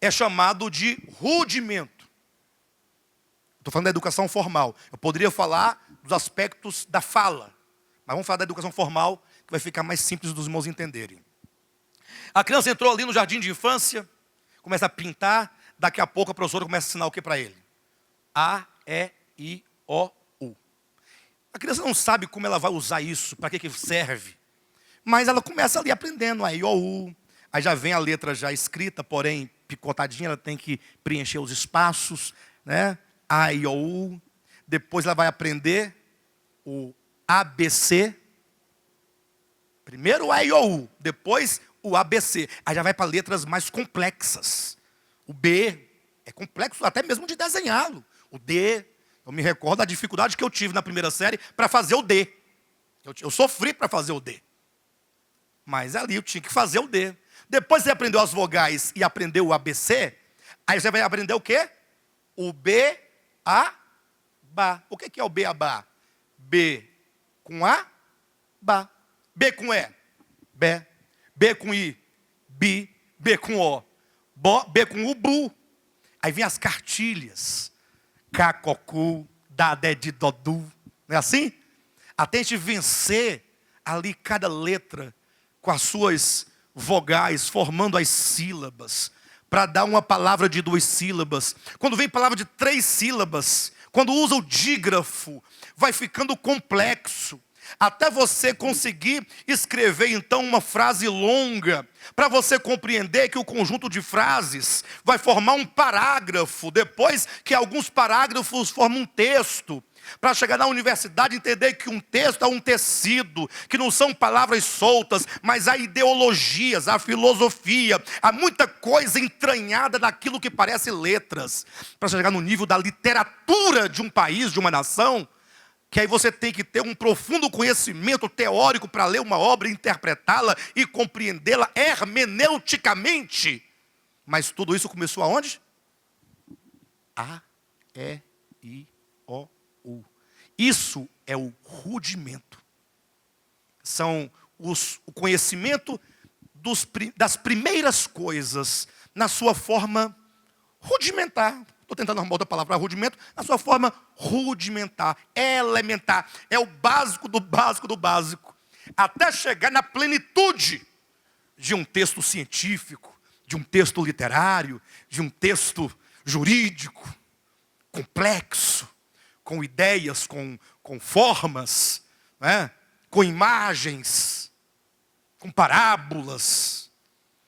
é chamado de rudimento. Estou falando da educação formal. Eu poderia falar dos aspectos da fala, mas vamos falar da educação formal, que vai ficar mais simples dos irmãos entenderem. A criança entrou ali no jardim de infância, começa a pintar, daqui a pouco a professora começa a ensinar o que para ele? A, E, I, O, U. A criança não sabe como ela vai usar isso, para que serve. Mas ela começa ali aprendendo, A, I, O, U. Aí já vem a letra já escrita, porém picotadinha, ela tem que preencher os espaços, né? A, I, O, U. Depois ela vai aprender o ABC. Primeiro o A, I, O, U, depois o ABC. Aí já vai para letras mais complexas. O B é complexo até mesmo de desenhá-lo. O D, eu me recordo da dificuldade que eu tive na primeira série para fazer o D. Eu sofri para fazer o D. Mas ali eu tinha que fazer o D. Depois você aprendeu as vogais e aprendeu o ABC, aí você vai aprender o quê? O B, A, Bá. O que é o B, A, Bá? B com A, Bá. B com E, Bé. B com I, Bi. B com O, Bó. B com U, Bu. Aí vem as cartilhas. Cacocu, Dadé de Dodu. Não é assim? Até a gente vencer ali cada letra com as suas vogais, formando as sílabas, para dar uma palavra de 2 sílabas. Quando vem palavra de 3 sílabas, quando usa o dígrafo, vai ficando complexo. Até você conseguir escrever então uma frase longa, para você compreender que o conjunto de frases vai formar um parágrafo, depois que alguns parágrafos formam um texto. Para chegar na universidade e entender que um texto é um tecido, que não são palavras soltas, mas há ideologias, há filosofia, há muita coisa entranhada naquilo que parece letras. Para chegar no nível da literatura de um país, de uma nação, que aí você tem que ter um profundo conhecimento teórico para ler uma obra, interpretá-la e compreendê-la hermeneuticamente. Mas tudo isso começou aonde? A, E, I, O, U. Isso é o rudimento. São o conhecimento das primeiras coisas na sua forma rudimentar. Estou tentando arrumar outra palavra para rudimento. Na sua forma rudimentar, elementar. É o básico do básico do básico. Até chegar na plenitude de um texto científico, de um texto literário, de um texto jurídico, complexo, com ideias, com formas, né? Com imagens, com parábolas,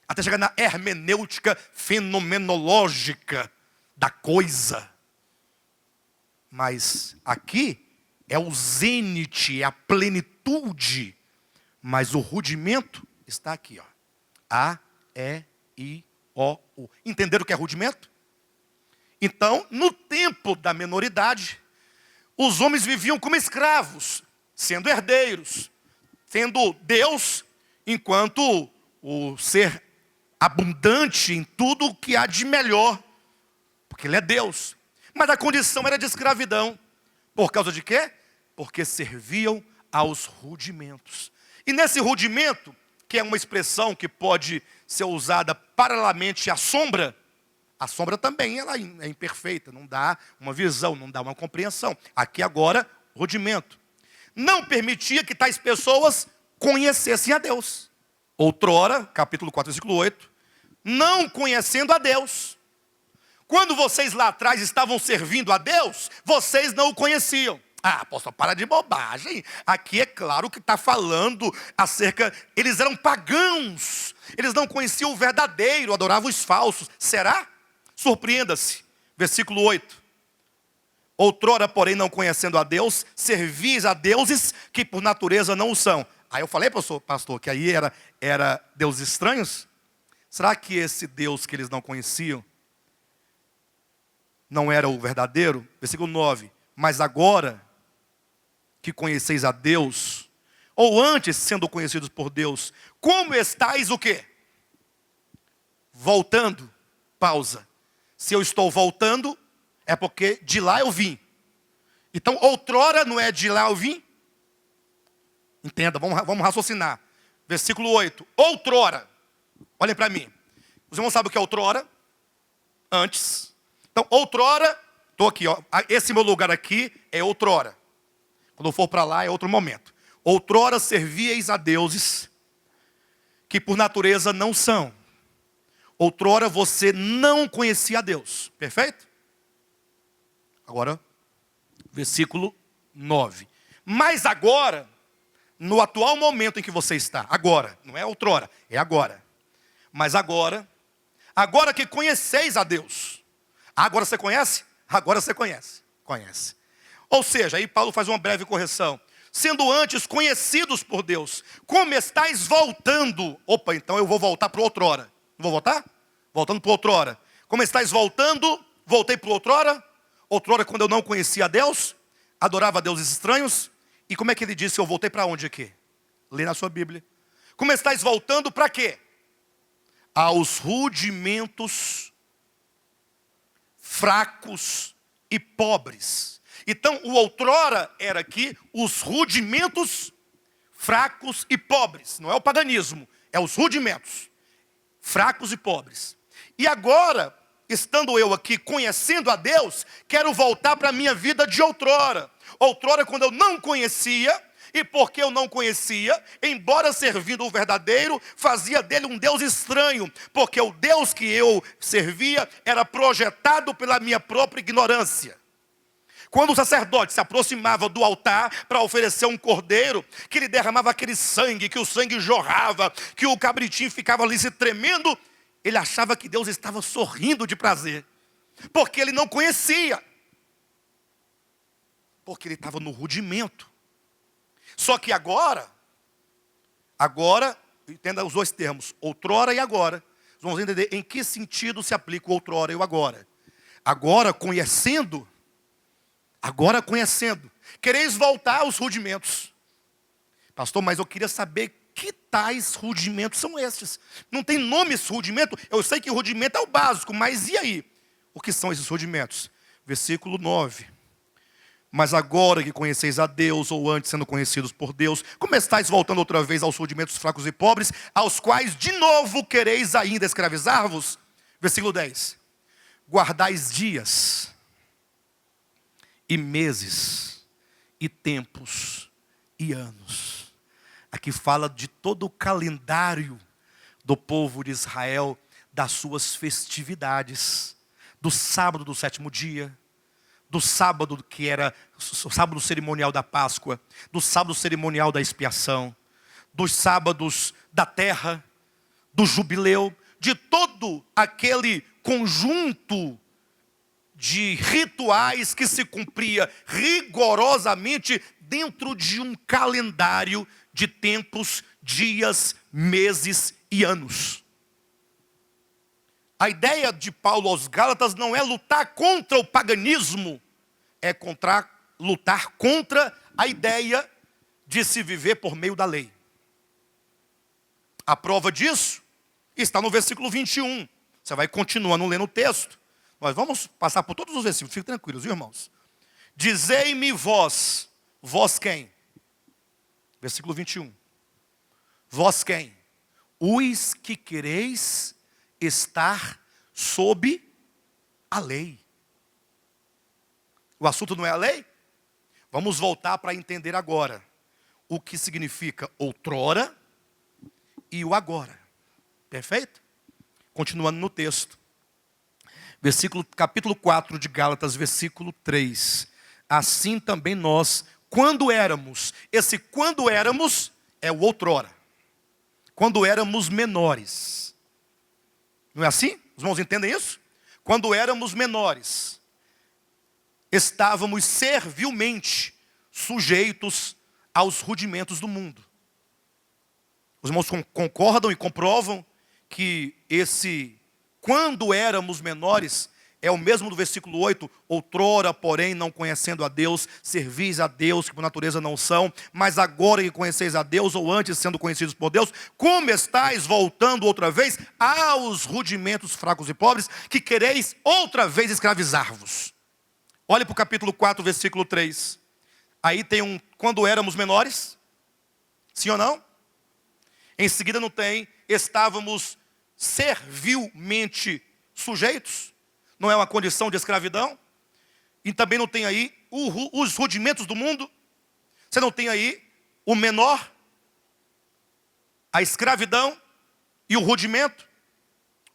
até chegar na hermenêutica fenomenológica da coisa. Mas aqui é o zênite, é a plenitude, mas o rudimento está aqui, ó. A, E, I, O, U. Entenderam o que é rudimento? Então, no tempo da menoridade, os homens viviam como escravos, sendo herdeiros, tendo Deus enquanto o ser abundante em tudo o que há de melhor, porque Ele é Deus. Mas a condição era de escravidão. Por causa de quê? Porque serviam aos rudimentos. E nesse rudimento, que é uma expressão que pode ser usada paralelamente à sombra também ela é imperfeita, não dá uma visão, não dá uma compreensão. Aqui agora, rudimento. Não permitia que tais pessoas conhecessem a Deus. Outrora, capítulo 4, versículo 8, não conhecendo a Deus. Quando vocês lá atrás estavam servindo a Deus, vocês não o conheciam. Ah, apóstolo, para de bobagem. Aqui é claro que está falando acerca... Eles eram pagãos. Eles não conheciam o verdadeiro, adoravam os falsos. Será? Surpreenda-se. Versículo 8. Outrora, porém, não conhecendo a Deus, servis a deuses que por natureza não o são. Aí eu falei, pastor, que aí era deuses estranhos? Será que esse Deus que eles não conheciam não era o verdadeiro? Versículo 9. Mas agora que conheceis a Deus, ou antes sendo conhecidos por Deus, como estáis o quê? Voltando. Pausa. Se eu estou voltando, é porque de lá eu vim. Então, outrora não é de lá eu vim? Entenda, vamos raciocinar. Versículo 8. Outrora. Olhem para mim. Os irmãos sabem o que é outrora? Antes. Então, outrora, estou aqui, ó. Esse meu lugar aqui é outrora. Quando eu for para lá é outro momento. Outrora servíeis a deuses que por natureza não são. Outrora você não conhecia a Deus. Perfeito? Agora, versículo 9. Mas agora, no atual momento em que você está, agora, não é outrora, é agora. Mas agora que conheceis a Deus. Agora você conhece? Agora você conhece. Conhece. Ou seja, aí Paulo faz uma breve correção. Sendo antes conhecidos por Deus, como estáis voltando? Opa, então eu vou voltar para o outrora. Não vou voltar? Voltando para o outrora. Como estáis voltando? Voltei para o outrora. Outrora, quando eu não conhecia a Deus, adorava deuses estranhos. E como é que ele disse? Eu voltei para onde aqui? Lê na sua Bíblia. Como estáis voltando para quê? Aos rudimentos fracos e pobres. Então, o outrora era aqui os rudimentos fracos e pobres. Não é o paganismo, é os rudimentos fracos e pobres. E agora, estando eu aqui conhecendo a Deus, quero voltar para a minha vida de outrora. Outrora, quando eu não conhecia, e porque eu não conhecia, embora servindo o verdadeiro, fazia dele um Deus estranho, porque o Deus que eu servia era projetado pela minha própria ignorância. Quando o sacerdote se aproximava do altar para oferecer um cordeiro, que ele derramava aquele sangue, que o sangue jorrava, que o cabritinho ficava ali se tremendo, ele achava que Deus estava sorrindo de prazer, porque ele não conhecia, porque ele estava no rudimento. Só que agora, entenda os dois termos, outrora e agora. Vamos entender em que sentido se aplica o outrora e o agora. Agora conhecendo, quereis voltar aos rudimentos. Pastor, mas eu queria saber que tais rudimentos são estes. Não tem nome esse rudimento? Eu sei que rudimento é o básico, mas e aí? O que são esses rudimentos? Versículo 9. Mas agora que conheceis a Deus, ou antes sendo conhecidos por Deus, como estáis voltando outra vez aos rudimentos fracos e pobres, aos quais de novo quereis ainda escravizar-vos? Versículo 10. Guardais dias, e meses, e tempos, e anos. Aqui fala de todo o calendário do povo de Israel, das suas festividades, do sábado do sétimo dia, do sábado que era o sábado cerimonial da Páscoa, do sábado cerimonial da expiação, dos sábados da terra, do jubileu, de todo aquele conjunto de rituais que se cumpria rigorosamente dentro de um calendário de tempos, dias, meses e anos. A ideia de Paulo aos Gálatas não é lutar contra o paganismo, é lutar contra a ideia de se viver por meio da lei. A prova disso está no versículo 21. Você vai continuando lendo o texto. Nós vamos passar por todos os versículos, fiquem tranquilos, viu, irmãos? Dizei-me vós quem? Versículo 21. Vós quem? Os que quereis estar sob a lei. O assunto não é a lei? Vamos voltar para entender agora o que significa outrora e o agora. Perfeito? Continuando no texto. Capítulo 4 de Gálatas, versículo 3. Assim também nós, quando éramos, esse quando éramos é o outrora. Quando éramos menores. Não é assim? Os irmãos entendem isso? Quando éramos menores, estávamos servilmente sujeitos aos rudimentos do mundo. Os irmãos concordam e comprovam que esse quando éramos menores é o mesmo do versículo 8. Outrora, porém, não conhecendo a Deus, servis a Deus que por natureza não são, mas agora que conheceis a Deus, ou antes sendo conhecidos por Deus, como estáis voltando outra vez aos rudimentos fracos e pobres, que quereis outra vez escravizar-vos. Olhe para o capítulo 4, versículo 3. Aí tem quando éramos menores, sim ou não? Em seguida não tem, estávamos servilmente sujeitos. Não é uma condição de escravidão. E também não tem aí os rudimentos do mundo. Você não tem aí o menor, a escravidão e o rudimento.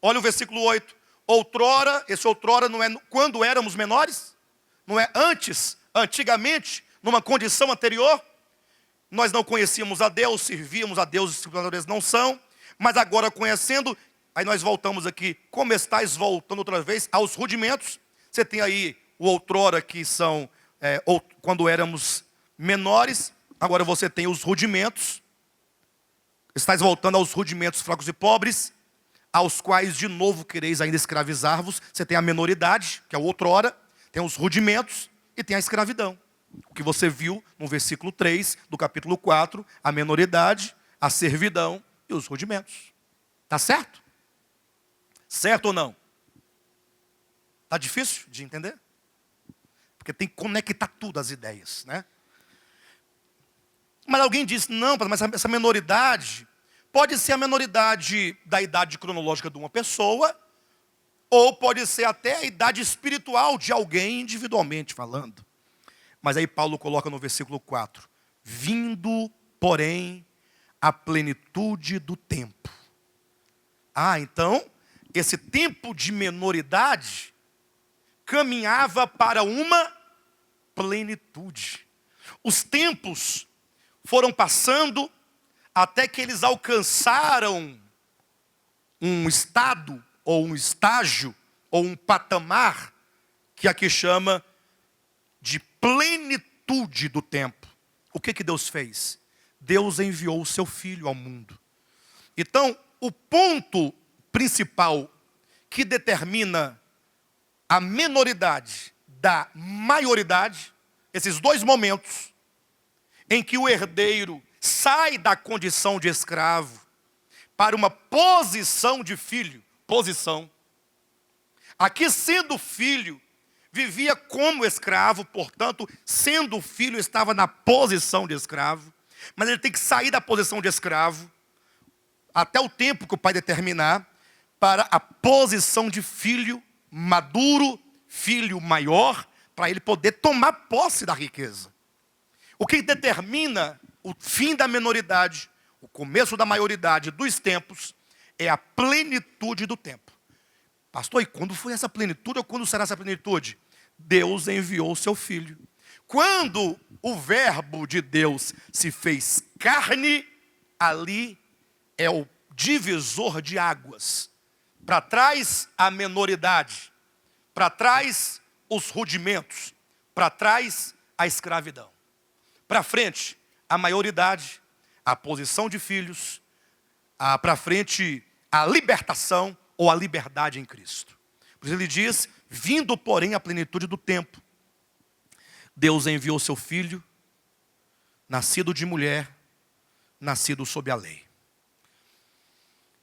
Olha o versículo 8. Outrora, esse outrora não é quando éramos menores. Não é antes, antigamente, numa condição anterior. Nós não conhecíamos a Deus, servíamos a Deus, os discipuladores não são. Mas agora conhecendo, aí nós voltamos aqui, como estáis voltando outra vez aos rudimentos. Você tem aí o outrora que são, quando éramos menores, agora você tem os rudimentos. Estáis voltando aos rudimentos fracos e pobres, aos quais de novo quereis ainda escravizar-vos. Você tem a menoridade, que é o outrora, tem os rudimentos e tem a escravidão. O que você viu no versículo 3 do capítulo 4, a menoridade, a servidão e os rudimentos. Tá certo? Certo ou não? Tá difícil de entender? Porque tem que conectar tudo as ideias, né? Mas alguém disse, não, mas essa menoridade pode ser a menoridade da idade cronológica de uma pessoa, ou pode ser até a idade espiritual de alguém individualmente falando. Mas aí Paulo coloca no versículo 4, vindo, porém, a plenitude do tempo. Então, esse tempo de menoridade caminhava para uma plenitude. Os tempos foram passando até que eles alcançaram um estado, ou um estágio, ou um patamar, que aqui chama de plenitude do tempo. O que Deus fez? Deus enviou o seu Filho ao mundo. Então, o ponto principal que determina a menoridade da maioridade, esses dois momentos em que o herdeiro sai da condição de escravo para uma posição de filho, aqui sendo filho, vivia como escravo, portanto, sendo filho, estava na posição de escravo, mas ele tem que sair da posição de escravo, até o tempo que o pai determinar, para a posição de filho maduro, filho maior, para ele poder tomar posse da riqueza. O que determina o fim da menoridade, o começo da maioridade dos tempos, é a plenitude do tempo. Pastor, e quando foi essa plenitude, ou quando será essa plenitude? Deus enviou o seu Filho. Quando o verbo de Deus se fez carne, ali é o divisor de águas. Para trás a menoridade, para trás os rudimentos, para trás a escravidão. Para frente a maioridade, a posição de filhos, para frente a libertação, ou a liberdade em Cristo. Por isso ele diz, vindo porém à plenitude do tempo, Deus enviou seu Filho, nascido de mulher, nascido sob a lei.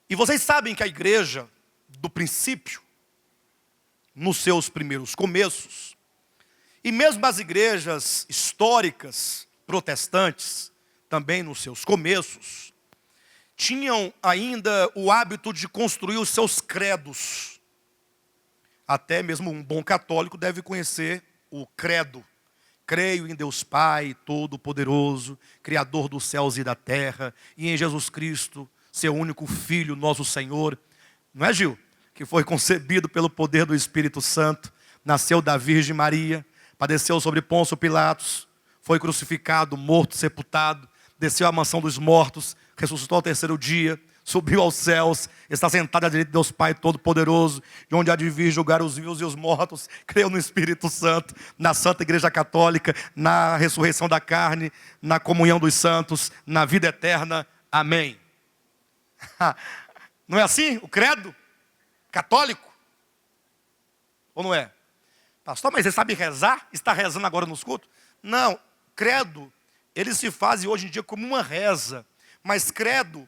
E vocês sabem que a igreja, do princípio, nos seus primeiros começos, e mesmo as igrejas históricas, protestantes, também nos seus começos, tinham ainda o hábito de construir os seus credos. Até mesmo um bom católico deve conhecer o credo. Creio em Deus Pai, Todo-Poderoso, Criador dos céus e da terra, e em Jesus Cristo, seu único Filho, nosso Senhor. Não é, Gil? Que foi concebido pelo poder do Espírito Santo, nasceu da Virgem Maria, padeceu sobre Pôncio Pilatos, foi crucificado, morto, sepultado, desceu à mansão dos mortos, ressuscitou ao terceiro dia, subiu aos céus, está sentado à direita de Deus Pai Todo-Poderoso, de onde há de vir julgar os vivos e os mortos. Creio no Espírito Santo, na Santa Igreja Católica, na ressurreição da carne, na comunhão dos santos, na vida eterna. Amém. Não é assim o credo católico? Ou não é? Pastor, mas você sabe rezar? Está rezando agora nos cultos? Não, credo, ele se faz hoje em dia como uma reza. Mas credo,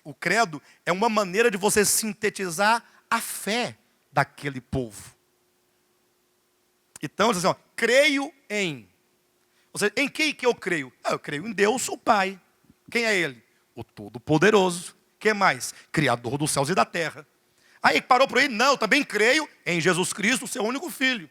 o credo é uma maneira de você sintetizar a fé daquele povo. Então, assim, ó, creio em. Ou seja, em quem que eu creio? Eu creio em Deus, o Pai. Quem é Ele? O Todo-Poderoso. Quem mais? Criador dos céus e da terra. Aí parou por aí? Não, eu também creio em Jesus Cristo, seu único Filho.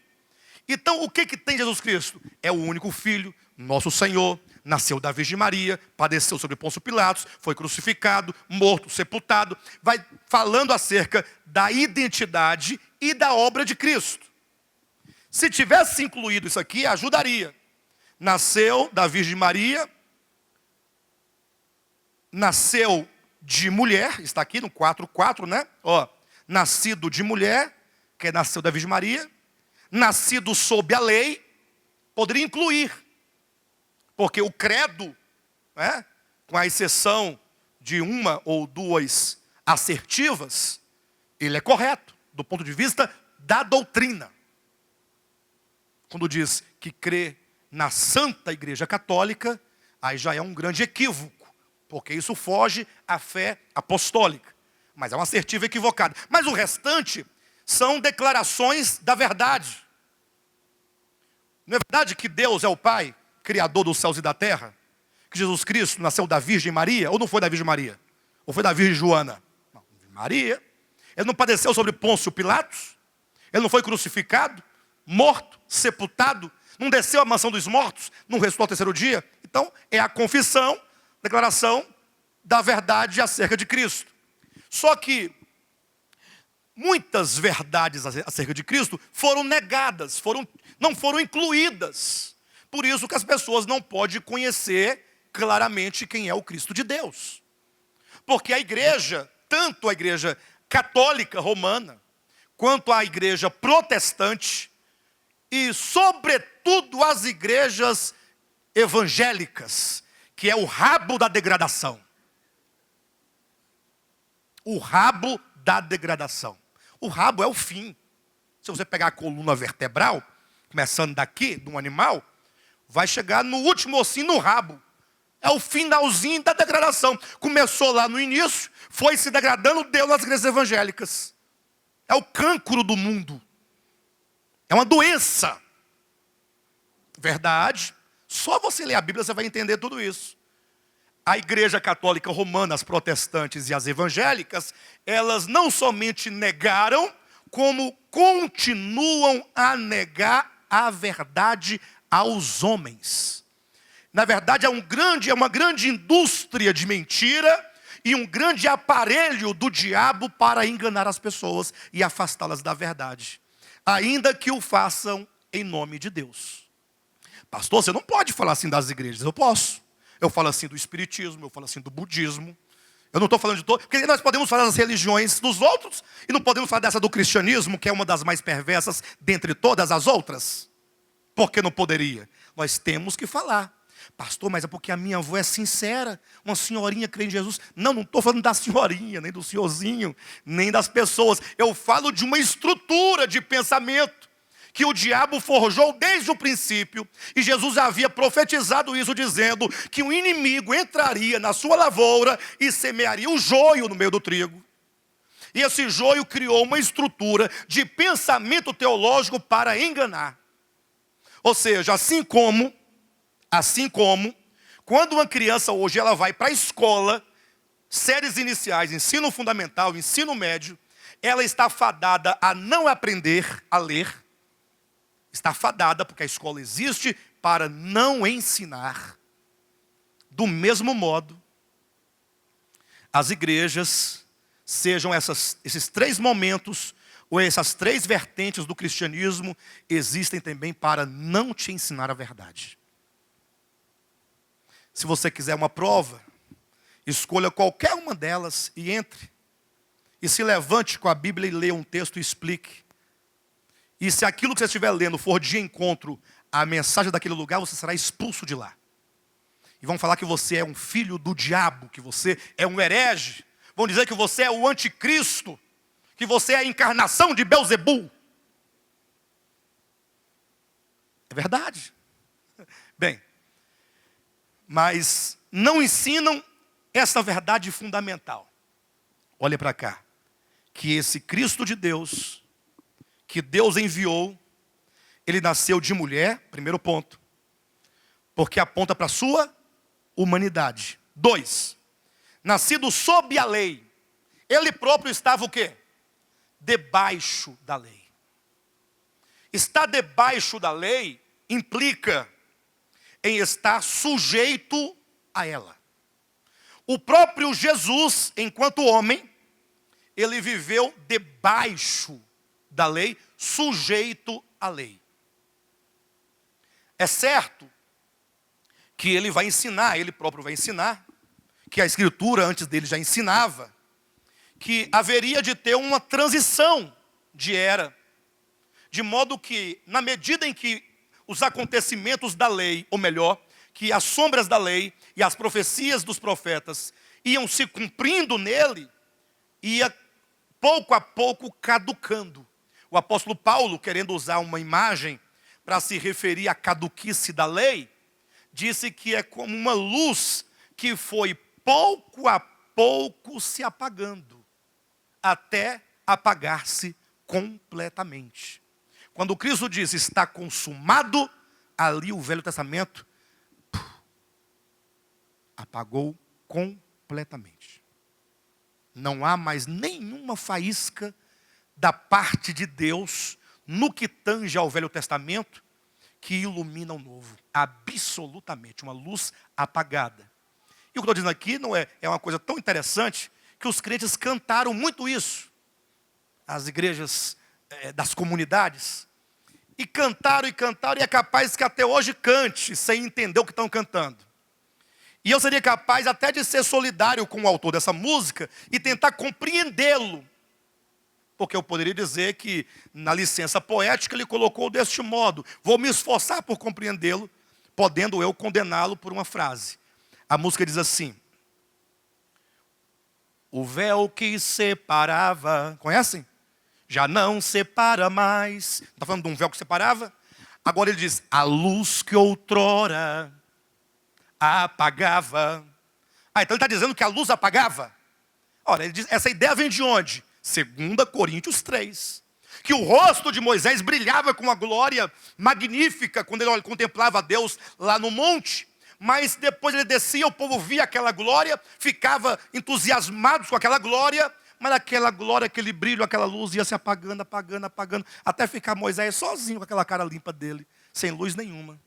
Então, o que tem Jesus Cristo? É o único Filho, nosso Senhor, nasceu da Virgem Maria, padeceu sobre Pôncio Pilatos, foi crucificado, morto, sepultado. Vai falando acerca da identidade e da obra de Cristo. Se tivesse incluído isso aqui, ajudaria. Nasceu da Virgem Maria, nasceu de mulher, está aqui no 4:4, né? Ó, nascido de mulher, que nasceu da Virgem Maria, nascido sob a lei, poderia incluir. Porque o credo, né, com a exceção de uma ou duas assertivas, ele é correto, do ponto de vista da doutrina. Quando diz que crê na Santa Igreja Católica, aí já é um grande equívoco, porque isso foge à fé apostólica. Mas é uma assertiva equivocada. Mas o restante são declarações da verdade. Não é verdade que Deus é o Pai, Criador dos céus e da terra? Que Jesus Cristo nasceu da Virgem Maria? Ou não foi da Virgem Maria? Ou foi da Virgem Joana? Não, Maria. Ele não padeceu sobre Pôncio Pilatos? Ele não foi crucificado, morto, sepultado? Não desceu à mansão dos mortos? Não ressuscitou ao terceiro dia? Então, é a confissão, declaração da verdade acerca de Cristo. Só que muitas verdades acerca de Cristo foram negadas, não foram incluídas. Por isso que as pessoas não podem conhecer claramente quem é o Cristo de Deus. Porque a igreja, tanto a igreja católica romana, quanto a igreja protestante, e sobretudo as igrejas evangélicas, que é o rabo da degradação. O rabo da degradação. O rabo é o fim. Se você pegar a coluna vertebral, começando daqui, de um animal, vai chegar no último ossinho, no rabo. É o finalzinho da degradação. Começou lá no início, foi se degradando, deu nas igrejas evangélicas. É o cancro do mundo. É uma doença. Verdade. Só você ler a Bíblia, você vai entender tudo isso. A igreja católica romana, as protestantes e as evangélicas, elas não somente negaram, como continuam a negar a verdade aos homens. Na verdade, é uma grande indústria de mentira e um grande aparelho do diabo para enganar as pessoas e afastá-las da verdade. Ainda que o façam em nome de Deus. Pastor, você não pode falar assim das igrejas. Eu posso. Eu falo assim do espiritismo, eu falo assim do budismo. Eu não estou falando de todo, porque nós podemos falar das religiões dos outros e não podemos falar dessa do cristianismo, que é uma das mais perversas dentre todas as outras. Por que não poderia? Nós temos que falar. Pastor, mas é porque a minha avó é sincera, uma senhorinha crê em Jesus. Não estou falando da senhorinha, nem do senhorzinho, nem das pessoas. Eu falo de uma estrutura de pensamento que o diabo forjou desde o princípio. E Jesus havia profetizado isso, dizendo que um inimigo entraria na sua lavoura e semearia o joio no meio do trigo. E esse joio criou uma estrutura de pensamento teológico para enganar. Ou seja, assim como, quando uma criança hoje ela vai para a escola, séries iniciais, ensino fundamental, ensino médio, ela está fadada a não aprender a ler, está fadada porque a escola existe para não ensinar. Do mesmo modo, as igrejas, sejam esses três momentos, ou essas três vertentes do cristianismo, existem também para não te ensinar a verdade. Se você quiser uma prova, escolha qualquer uma delas e entre. E se levante com a Bíblia e leia um texto e explique. E se aquilo que você estiver lendo for de encontro à mensagem daquele lugar, você será expulso de lá. E vão falar que você é um filho do diabo, que você é um herege. Vão dizer que você é o anticristo, que você é a encarnação de Belzebu. É verdade. Bem, mas não ensinam essa verdade fundamental. Olha para cá. Que esse Cristo de Deus, que Deus enviou, ele nasceu de mulher, primeiro ponto, porque aponta para a sua humanidade. 2, nascido sob a lei, ele próprio estava o quê? Debaixo da lei. Estar debaixo da lei implica em estar sujeito a ela. O próprio Jesus, enquanto homem, ele viveu debaixo da lei, sujeito à lei. É certo que ele vai ensinar, ele próprio vai ensinar, que a Escritura antes dele já ensinava, que haveria de ter uma transição de era, de modo que, na medida em que os acontecimentos da lei, ou melhor, que as sombras da lei e as profecias dos profetas iam se cumprindo nele, ia pouco a pouco caducando. O apóstolo Paulo, querendo usar uma imagem para se referir à caduquice da lei, disse que é como uma luz que foi pouco a pouco se apagando, até apagar-se completamente. Quando Cristo diz está consumado, ali o Velho Testamento apagou completamente. Não há mais nenhuma faísca da parte de Deus no que tange ao Velho Testamento que ilumina o Novo. Absolutamente, uma luz apagada. E o que eu estou dizendo aqui não é uma coisa tão interessante que os crentes cantaram muito isso. As igrejas das comunidades. E cantaram, e é capaz que até hoje cante, sem entender o que estão cantando. E eu seria capaz até de ser solidário com o autor dessa música e tentar compreendê-lo. Porque eu poderia dizer que na licença poética ele colocou deste modo. Vou me esforçar por compreendê-lo, podendo eu condená-lo por uma frase. A música diz assim: o véu que separava, conhecem? Já não separa mais. Está falando de um véu que separava? Agora ele diz, a luz que outrora apagava. Então ele está dizendo que a luz apagava? Olha, ele diz, essa ideia vem de onde? 2 Coríntios 3. Que o rosto de Moisés brilhava com uma glória magnífica quando ele contemplava Deus lá no monte. Mas depois ele descia, o povo via aquela glória, ficava entusiasmado com aquela glória. Mas aquela glória, aquele brilho, aquela luz ia se apagando, apagando, apagando, até ficar Moisés sozinho com aquela cara limpa dele, sem luz nenhuma.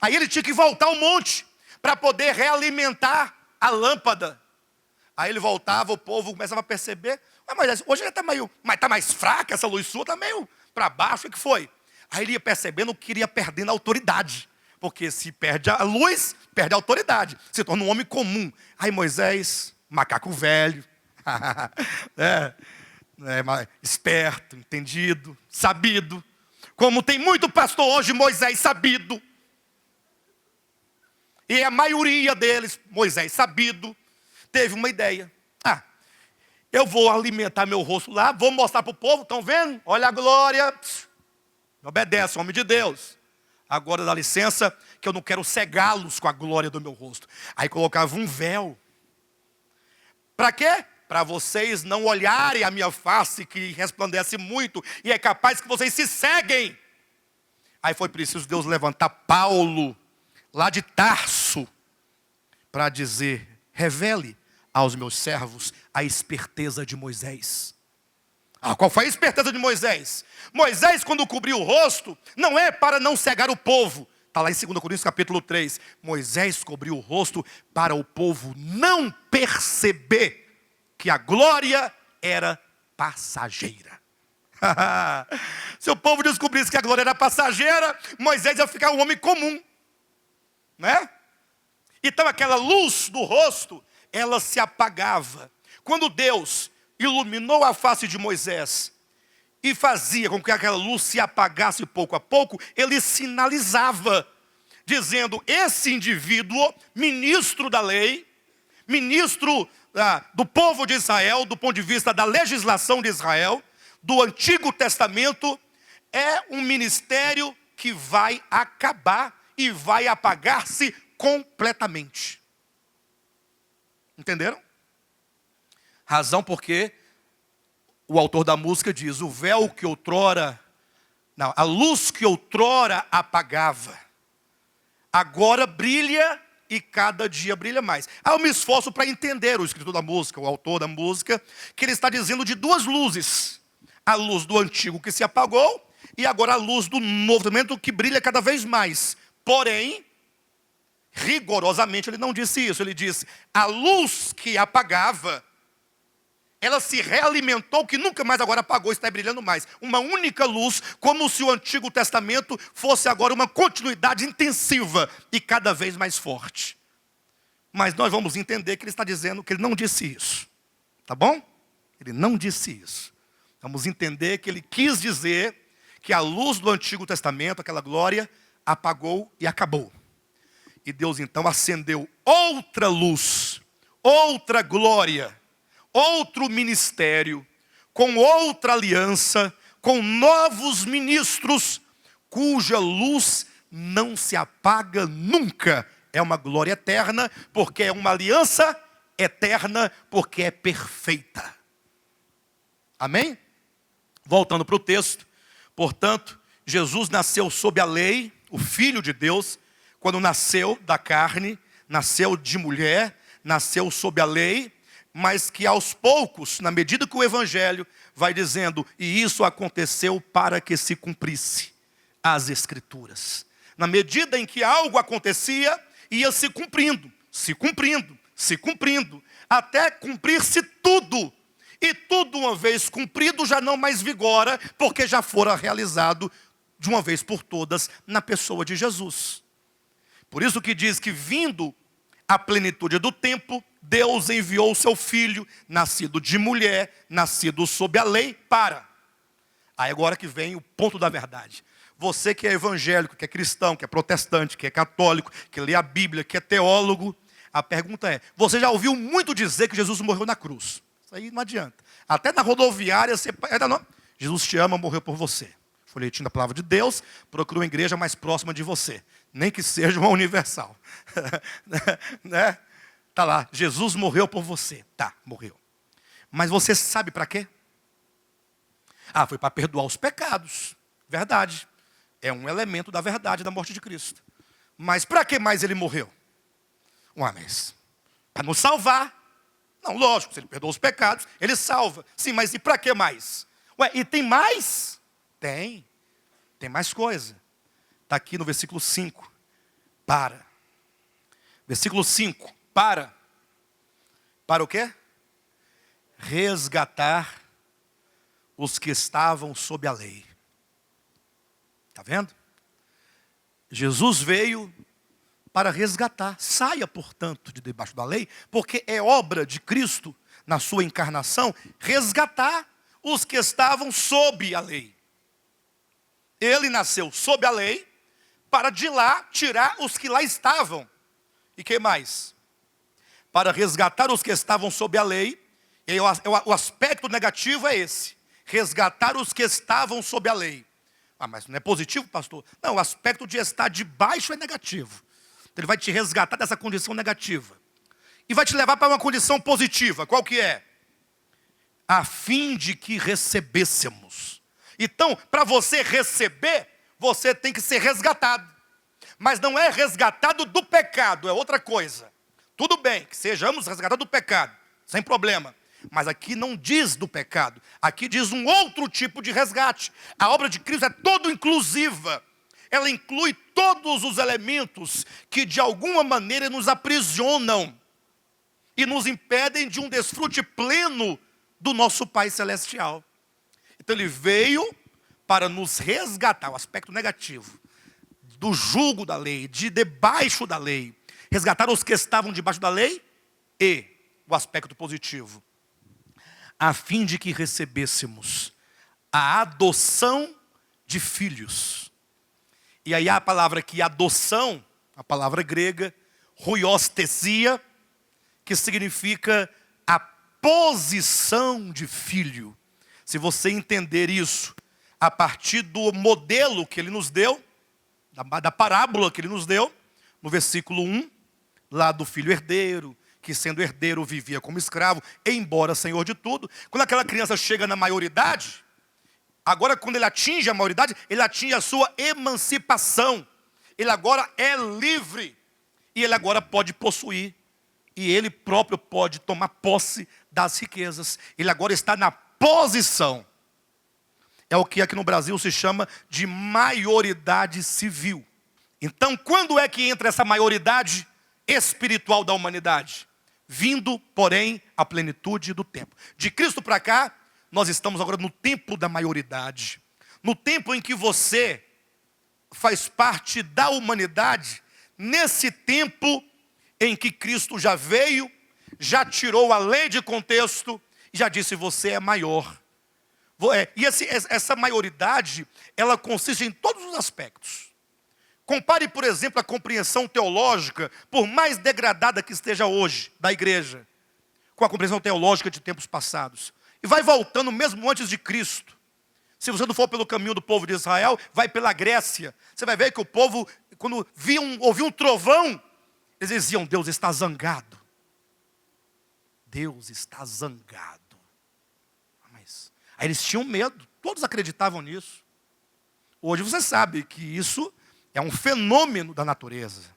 Aí ele tinha que voltar ao monte para poder realimentar a lâmpada. Aí ele voltava, o povo começava a perceber, mas hoje ele está meio, mas está mais fraca, essa luz sua está meio para baixo, o que foi? Aí ele ia percebendo que iria perdendo a autoridade, porque se perde a luz, perde a autoridade, se torna um homem comum. Aí Moisés, macaco velho, esperto, entendido, sabido. Como tem muito pastor hoje, Moisés sabido. E a maioria deles, Moisés sabido, teve uma ideia. Eu vou alimentar meu rosto lá, vou mostrar para o povo, estão vendo? Olha a glória. Obedece, homem de Deus. Agora dá licença, que eu não quero cegá-los com a glória do meu rosto. Aí colocava um véu. Para quê? Para vocês não olharem a minha face, que resplandece muito, e é capaz que vocês se ceguem. Aí foi preciso Deus levantar Paulo, lá de Tarso, para dizer: revele aos meus servos a esperteza de Moisés. Qual foi a esperteza de Moisés? Moisés, quando cobriu o rosto, não é para não cegar o povo. Está lá em 2 Coríntios capítulo 3. Moisés cobriu o rosto para o povo não perceber que a glória era passageira. Se o povo descobrisse que a glória era passageira, Moisés ia ficar um homem comum, né? Então aquela luz do rosto, ela se apagava. Quando Deus iluminou a face de Moisés e fazia com que aquela luz se apagasse pouco a pouco, ele sinalizava, dizendo: esse indivíduo, ministro da lei, ministro do povo de Israel, do ponto de vista da legislação de Israel, do Antigo Testamento, é um ministério que vai acabar e vai apagar-se completamente. Entenderam? Razão porque o autor da música diz: o véu que outrora, não, a luz que outrora apagava, agora brilha e cada dia brilha mais. Eu me esforço para entender o escritor da música, o autor da música, que ele está dizendo de duas luzes: a luz do antigo que se apagou e agora a luz do Novo Testamento que brilha cada vez mais. Porém, rigorosamente ele não disse isso. Ele disse: a luz que apagava, ela se realimentou, que nunca mais agora apagou, está brilhando mais. Uma única luz, como se o Antigo Testamento fosse agora uma continuidade intensiva e cada vez mais forte. Mas nós vamos entender que ele está dizendo que ele não disse isso. Tá bom? Ele não disse isso. Vamos entender que ele quis dizer que a luz do Antigo Testamento, aquela glória, apagou e acabou. E Deus então acendeu outra luz, outra glória, outro ministério, com outra aliança, com novos ministros, cuja luz não se apaga nunca. É uma glória eterna, porque é uma aliança eterna, porque é perfeita. Amém? Voltando para o texto. Portanto, Jesus nasceu sob a lei, o Filho de Deus, quando nasceu da carne, nasceu de mulher, nasceu sob a lei, mas que aos poucos, na medida que o Evangelho vai dizendo, e isso aconteceu para que se cumprisse as Escrituras. Na medida em que algo acontecia, ia se cumprindo, se cumprindo, se cumprindo, até cumprir-se tudo. E tudo, uma vez cumprido, já não mais vigora, porque já fora realizado de uma vez por todas na pessoa de Jesus. Por isso que diz que, vindo a plenitude do tempo, Deus enviou o seu Filho, nascido de mulher, nascido sob a lei, para. Aí agora que vem o ponto da verdade. Você que é evangélico, que é cristão, que é protestante, que é católico, que lê a Bíblia, que é teólogo, a pergunta é: você já ouviu muito dizer que Jesus morreu na cruz? Isso aí não adianta. Até na rodoviária, você... Jesus te ama, morreu por você. Folhetim da palavra de Deus, procura uma igreja mais próxima de você. Nem que seja uma universal. Né? Tá lá, Jesus morreu por você. Tá, morreu. Mas você sabe para quê? Foi para perdoar os pecados. Verdade. É um elemento da verdade da morte de Cristo. Mas para que mais ele morreu? Mas para nos salvar. Não, lógico, se ele perdoa os pecados, ele salva. Sim, mas e para que mais? E tem mais? Tem mais coisa. Está aqui no versículo 5. Para. Versículo 5. Para o quê? Resgatar os que estavam sob a lei. Está vendo? Jesus veio para resgatar. Saia, portanto, de debaixo da lei, porque é obra de Cristo, na sua encarnação, resgatar os que estavam sob a lei. Ele nasceu sob a lei, para de lá tirar os que lá estavam. E que mais? Para resgatar os que estavam sob a lei. E aí, o aspecto negativo é esse. Resgatar os que estavam sob a lei. Ah, mas não é positivo, pastor? Não, o aspecto de estar debaixo é negativo. Então, ele vai te resgatar dessa condição negativa. E vai te levar para uma condição positiva. Qual que é? A fim de que recebêssemos. Então, para você receber, você tem que ser resgatado. Mas não é resgatado do pecado, é outra coisa. Tudo bem que sejamos resgatados do pecado, sem problema. Mas aqui não diz do pecado, aqui diz um outro tipo de resgate. A obra de Cristo é todo inclusiva. Ela inclui todos os elementos que de alguma maneira nos aprisionam e nos impedem de um desfrute pleno do nosso Pai Celestial. Então ele veio para nos resgatar, o aspecto negativo, do jugo da lei, de debaixo da lei. Resgatar os que estavam debaixo da lei e o aspecto positivo. A fim de que recebêssemos a adoção de filhos. E aí a palavra aqui, adoção, a palavra grega, huiostesia, que significa a posição de filho. Se você entender isso a partir do modelo que ele nos deu, da parábola que ele nos deu, no versículo 1, lá do filho herdeiro, que sendo herdeiro vivia como escravo, embora senhor de tudo. Quando aquela criança chega na maioridade, agora quando ele atinge a maioridade, ele atinge a sua emancipação. Ele agora é livre. E ele agora pode possuir. E ele próprio pode tomar posse das riquezas. Ele agora está na posição. É o que aqui no Brasil se chama de maioridade civil. Então, quando é que entra essa maioridade espiritual da humanidade? Vindo, porém, à plenitude do tempo. De Cristo para cá, nós estamos agora no tempo da maioridade. No tempo em que você faz parte da humanidade, nesse tempo em que Cristo já veio, já tirou a lei de contexto, e já disse, você é maior. E essa maioridade, ela consiste em todos os aspectos. Compare, por exemplo, a compreensão teológica, por mais degradada que esteja hoje, da igreja, com a compreensão teológica de tempos passados. E vai voltando mesmo antes de Cristo. Se você não for pelo caminho do povo de Israel, vai pela Grécia. Você vai ver que o povo, quando ouvia um trovão, eles diziam, Deus está zangado. Deus está zangado. Mas aí eles tinham medo, todos acreditavam nisso. Hoje você sabe que isso é um fenômeno da natureza.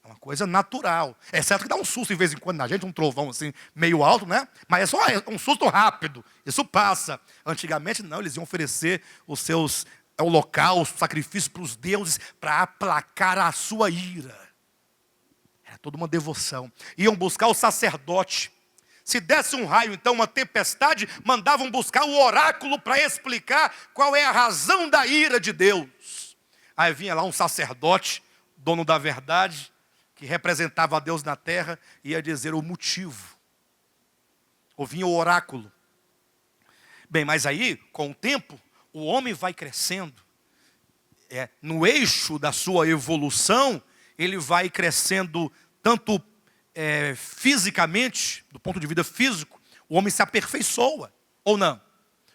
É uma coisa natural. É certo que dá um susto de vez em quando na gente, um trovão assim, meio alto, né? Mas é só um susto rápido. Isso passa. Antigamente não, eles iam oferecer os seus holocaustos, sacrifícios para os deuses, para aplacar a sua ira. Era toda uma devoção. Iam buscar o sacerdote. Se desse um raio, então, uma tempestade, mandavam buscar o oráculo para explicar qual é a razão da ira de Deus. Aí vinha lá um sacerdote, dono da verdade, que representava a Deus na terra, e ia dizer o motivo. Ou vinha o oráculo. Bem, mas aí, com o tempo, o homem vai crescendo. No eixo da sua evolução, ele vai crescendo tanto fisicamente, do ponto de vista físico, o homem se aperfeiçoa, ou não?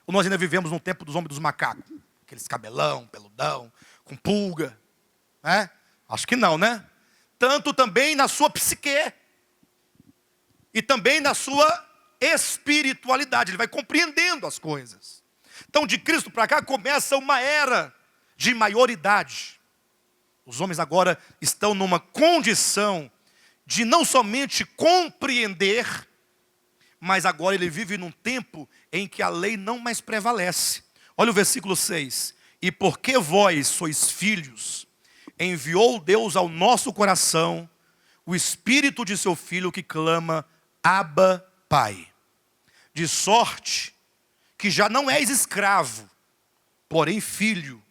Ou nós ainda vivemos no tempo dos homens dos macacos? Aqueles cabelão, peludão, com pulga, né? Acho que não, né? Tanto também na sua psique. E também na sua espiritualidade. Ele vai compreendendo as coisas. Então, de Cristo para cá, começa uma era de maioridade. Os homens agora estão numa condição de não somente compreender, mas agora ele vive num tempo em que a lei não mais prevalece. Olha o versículo 6. E porque vós sois filhos, enviou Deus ao nosso coração o Espírito de seu Filho que clama, Abba, Pai. De sorte que já não és escravo, porém filho,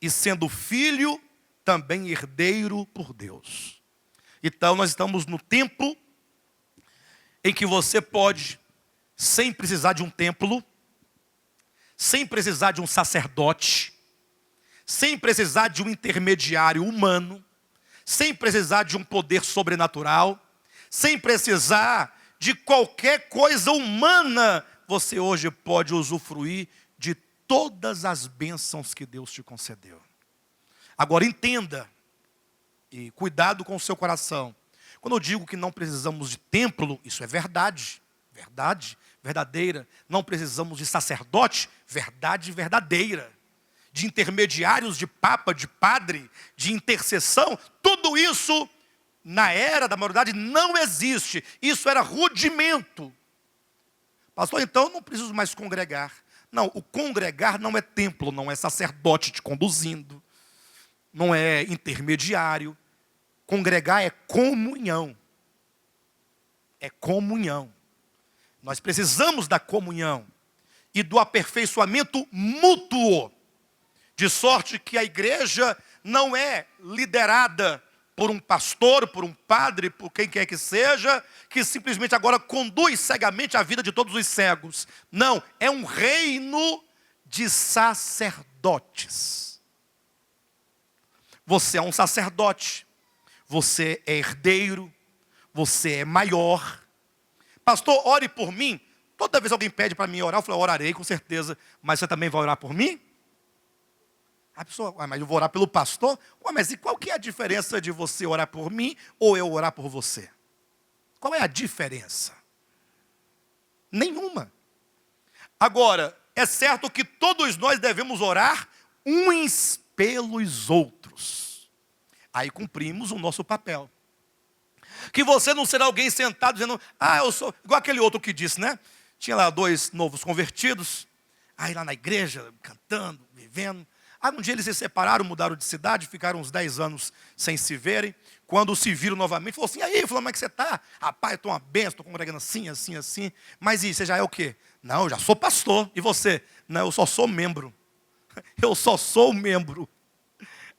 e sendo filho, também herdeiro por Deus. Então nós estamos no tempo em que você pode, sem precisar de um templo, sem precisar de um sacerdote, sem precisar de um intermediário humano, sem precisar de um poder sobrenatural, sem precisar de qualquer coisa humana, você hoje pode usufruir de todas as bênçãos que Deus te concedeu. Agora entenda, e cuidado com o seu coração. Quando eu digo que não precisamos de templo, isso é verdade, verdadeira. Não precisamos de sacerdote, verdade verdadeira. De intermediários, de papa, de padre, de intercessão, tudo isso, na era da maioridade, não existe. Isso era rudimento. Pastor, então eu não preciso mais congregar. Não, o congregar não é templo, não é sacerdote te conduzindo, não é intermediário. Congregar é comunhão. É comunhão. Nós precisamos da comunhão e do aperfeiçoamento mútuo. De sorte que a igreja não é liderada por um pastor, por um padre, por quem quer que seja, que simplesmente agora conduz cegamente a vida de todos os cegos. Não, é um reino de sacerdotes. Você é um sacerdote, você é herdeiro, você é maior. Pastor, ore por mim. Toda vez que alguém pede para mim orar, eu falo, orarei com certeza, mas você também vai orar por mim? A pessoa, mas eu vou orar pelo pastor? Mas e qual que é a diferença de você orar por mim ou eu orar por você? Qual é a diferença? Nenhuma. Agora, é certo que todos nós devemos orar uns pelos outros. Aí cumprimos o nosso papel. Que você não será alguém sentado dizendo, eu sou... Igual aquele outro que disse, né? Tinha lá 2 novos convertidos, aí lá na igreja, cantando, vivendo. Aí um dia eles se separaram, mudaram de cidade, ficaram uns 10 anos sem se verem. Quando se viram novamente, falou assim, aí, como é que você está? Rapaz, eu estou uma benção, estou congregando assim. Mas e você já é o quê? Não, eu já sou pastor. E você? Não, eu só sou membro. Eu só sou membro.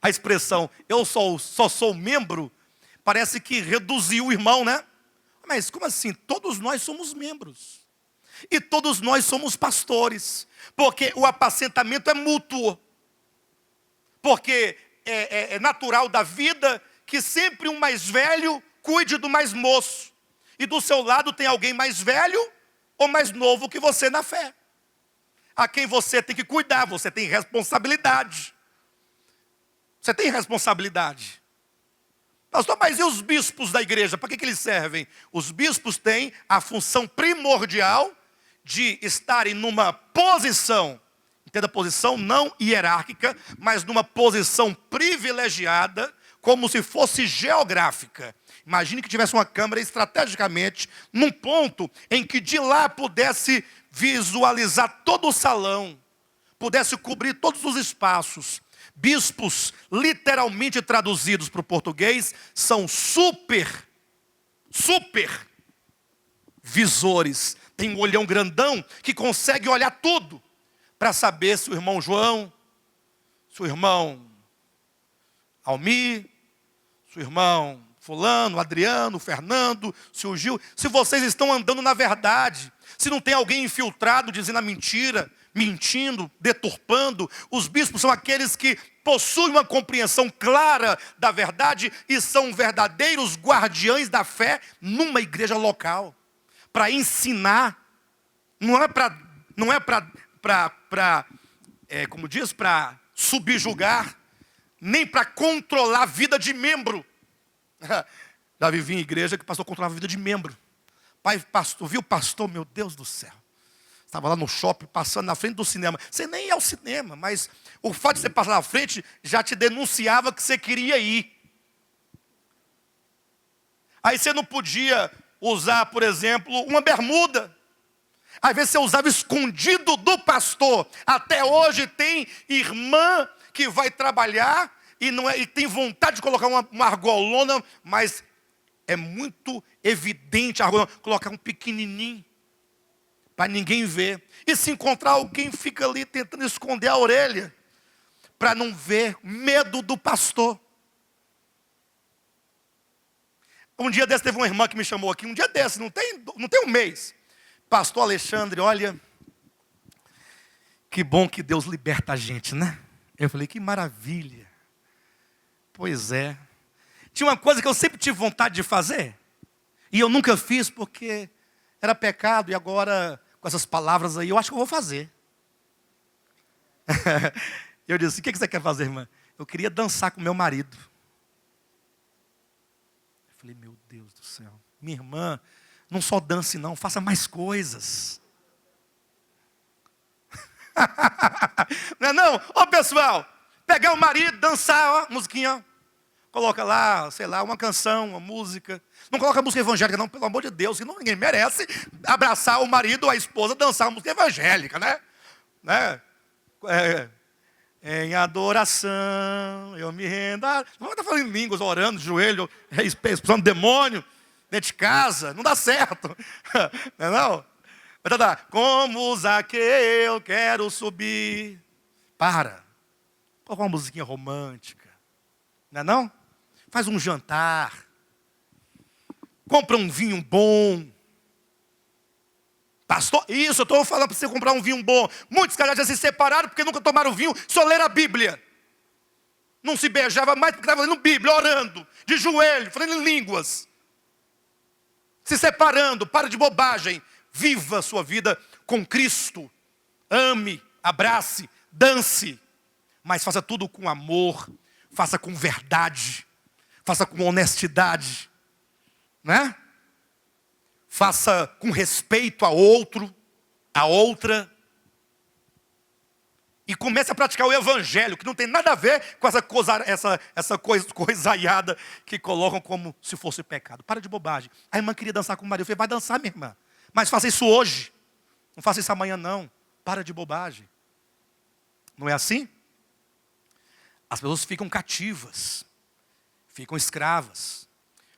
A expressão, eu só sou membro, parece que reduziu o irmão, né? Mas como assim? Todos nós somos membros. E todos nós somos pastores. Porque o apacentamento é mútuo. Porque é natural da vida que sempre um mais velho cuide do mais moço. E do seu lado tem alguém mais velho ou mais novo que você na fé. A quem você tem que cuidar, você tem responsabilidade. Você tem responsabilidade. Pastor, mas e os bispos da igreja? Para que eles servem? Os bispos têm a função primordial de estarem numa posição, entenda, posição não hierárquica, mas numa posição privilegiada, como se fosse geográfica. Imagine que tivesse uma câmera estrategicamente num ponto em que de lá pudesse visualizar todo o salão, pudesse cobrir todos os espaços. Bispos, literalmente traduzidos para o português, são super visores. Tem um olhão grandão que consegue olhar tudo para saber se o irmão João, se o irmão Almir, se o irmão fulano, Adriano, Fernando, se o Gil, se vocês estão andando na verdade, se não tem alguém infiltrado dizendo a mentira, mentindo, deturpando. Os bispos são aqueles que possuem uma compreensão clara da verdade e são verdadeiros guardiães da fé numa igreja local. Para ensinar, não é para subjugar, nem para controlar a vida de membro. Já vivi em igreja que o pastor controlava a vida de membro. Pai, pastor, viu pastor, meu Deus do céu. Estava lá no shopping, passando na frente do cinema. Você nem ia ao cinema, mas o fato de você passar na frente já te denunciava que você queria ir. Aí você não podia usar, por exemplo, uma bermuda. Às vezes você usava escondido do pastor. Até hoje tem irmã que vai trabalhar e tem vontade de colocar uma argolona, mas é muito evidente a argolona, colocar um pequenininho, para ninguém ver. E se encontrar alguém, fica ali tentando esconder a orelha, para não ver, medo do pastor. Um dia desse teve uma irmã que me chamou aqui, um dia desse, não tem um mês. Pastor Alexandre, olha, que bom que Deus liberta a gente, né? Eu falei, que maravilha. Pois é. Tinha uma coisa que eu sempre tive vontade de fazer, e eu nunca fiz porque era pecado, e agora, com essas palavras aí, eu acho que eu vou fazer. Eu disse, o que você quer fazer, irmã? Eu queria dançar com meu marido. Eu falei, meu Deus do céu. Minha irmã, não só dance não, faça mais coisas. Não é não? Ô pessoal, pegar o marido, dançar, ó, musiquinha, ó. Coloca lá, sei lá, uma canção, uma música. Não coloca música evangélica não, pelo amor de Deus, que ninguém merece abraçar o marido ou a esposa, dançar uma música evangélica, né? Em adoração, eu me rendo. Não está falando em línguas, orando, de joelho, expulsando demônio, dentro de casa, não dá certo. Não é não? Mas tá, como Zaqueu, quero subir. Para. Coloca uma musiquinha romântica. Não é não? Faz um jantar. Compra um vinho bom. Pastor, isso, eu estou falando para você comprar um vinho bom. Muitos caras já se separaram porque nunca tomaram vinho, só leram a Bíblia. Não se beijava mais porque estava lendo Bíblia, orando, de joelho, falando em línguas. Se separando, para de bobagem. Viva a sua vida com Cristo. Ame, abrace, dance. Mas faça tudo com amor, faça com verdade, faça com honestidade, né? Faça com respeito a outro, a outra. E comece a praticar o evangelho, que não tem nada a ver com essa coisaiada que colocam como se fosse pecado. Para de bobagem. A irmã queria dançar com o marido. Eu falei, vai dançar, minha irmã. Mas faça isso hoje. Não faça isso amanhã, não. Para de bobagem. Não é assim? As pessoas ficam cativas. Ficam escravas.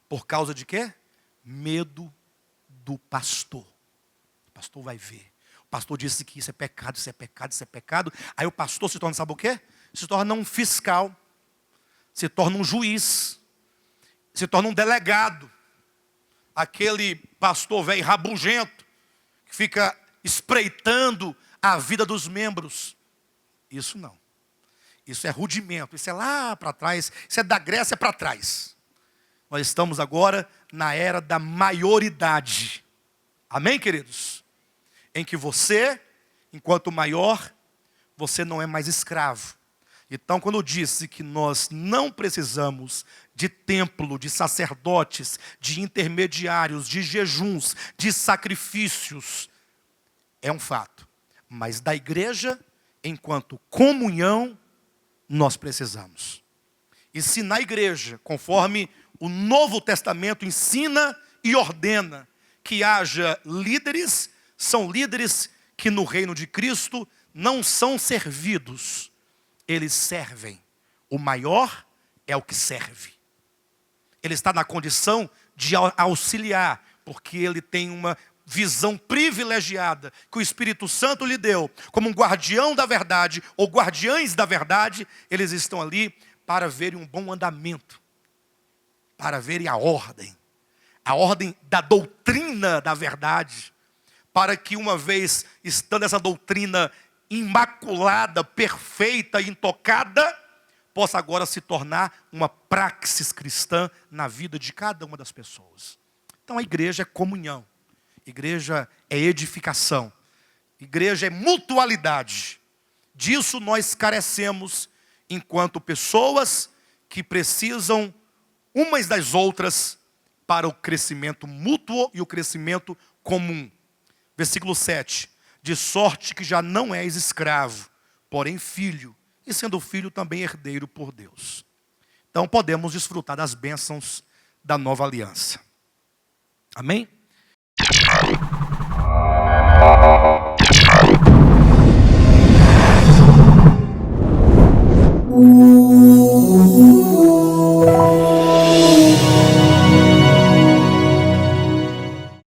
Por causa de quê? Medo do pastor. O pastor vai ver. O pastor disse que isso é pecado, isso é pecado, isso é pecado. Aí o pastor se torna, sabe o quê? Se torna um fiscal. Se torna um juiz. Se torna um delegado. Aquele pastor velho rabugento, que fica espreitando a vida dos membros. Isso não. Isso é rudimento. Isso é lá para trás. Isso é da Grécia para trás. Nós estamos agora na era da maioridade. Amém, queridos? Em que você, enquanto maior, você não é mais escravo. Então, quando eu disse que nós não precisamos de templo, de sacerdotes, de intermediários, de jejuns, de sacrifícios, é um fato. Mas da igreja, enquanto comunhão, nós precisamos. E se na igreja, conforme o Novo Testamento ensina e ordena que haja líderes, são líderes que no reino de Cristo não são servidos, eles servem. O maior é o que serve. Ele está na condição de auxiliar, porque ele tem uma visão privilegiada que o Espírito Santo lhe deu, como um guardião da verdade, ou guardiães da verdade, eles estão ali para verem um bom andamento, para verem a ordem da doutrina da verdade, para que uma vez estando essa doutrina imaculada, perfeita, intocada, possa agora se tornar uma praxis cristã na vida de cada uma das pessoas. Então a igreja é comunhão, igreja é edificação, igreja é mutualidade. Disso nós carecemos enquanto pessoas que precisam umas das outras para o crescimento mútuo e o crescimento comum. Versículo 7. De sorte que já não és escravo, porém filho, e sendo filho também herdeiro por Deus. Então podemos desfrutar das bênçãos da nova aliança. Amém?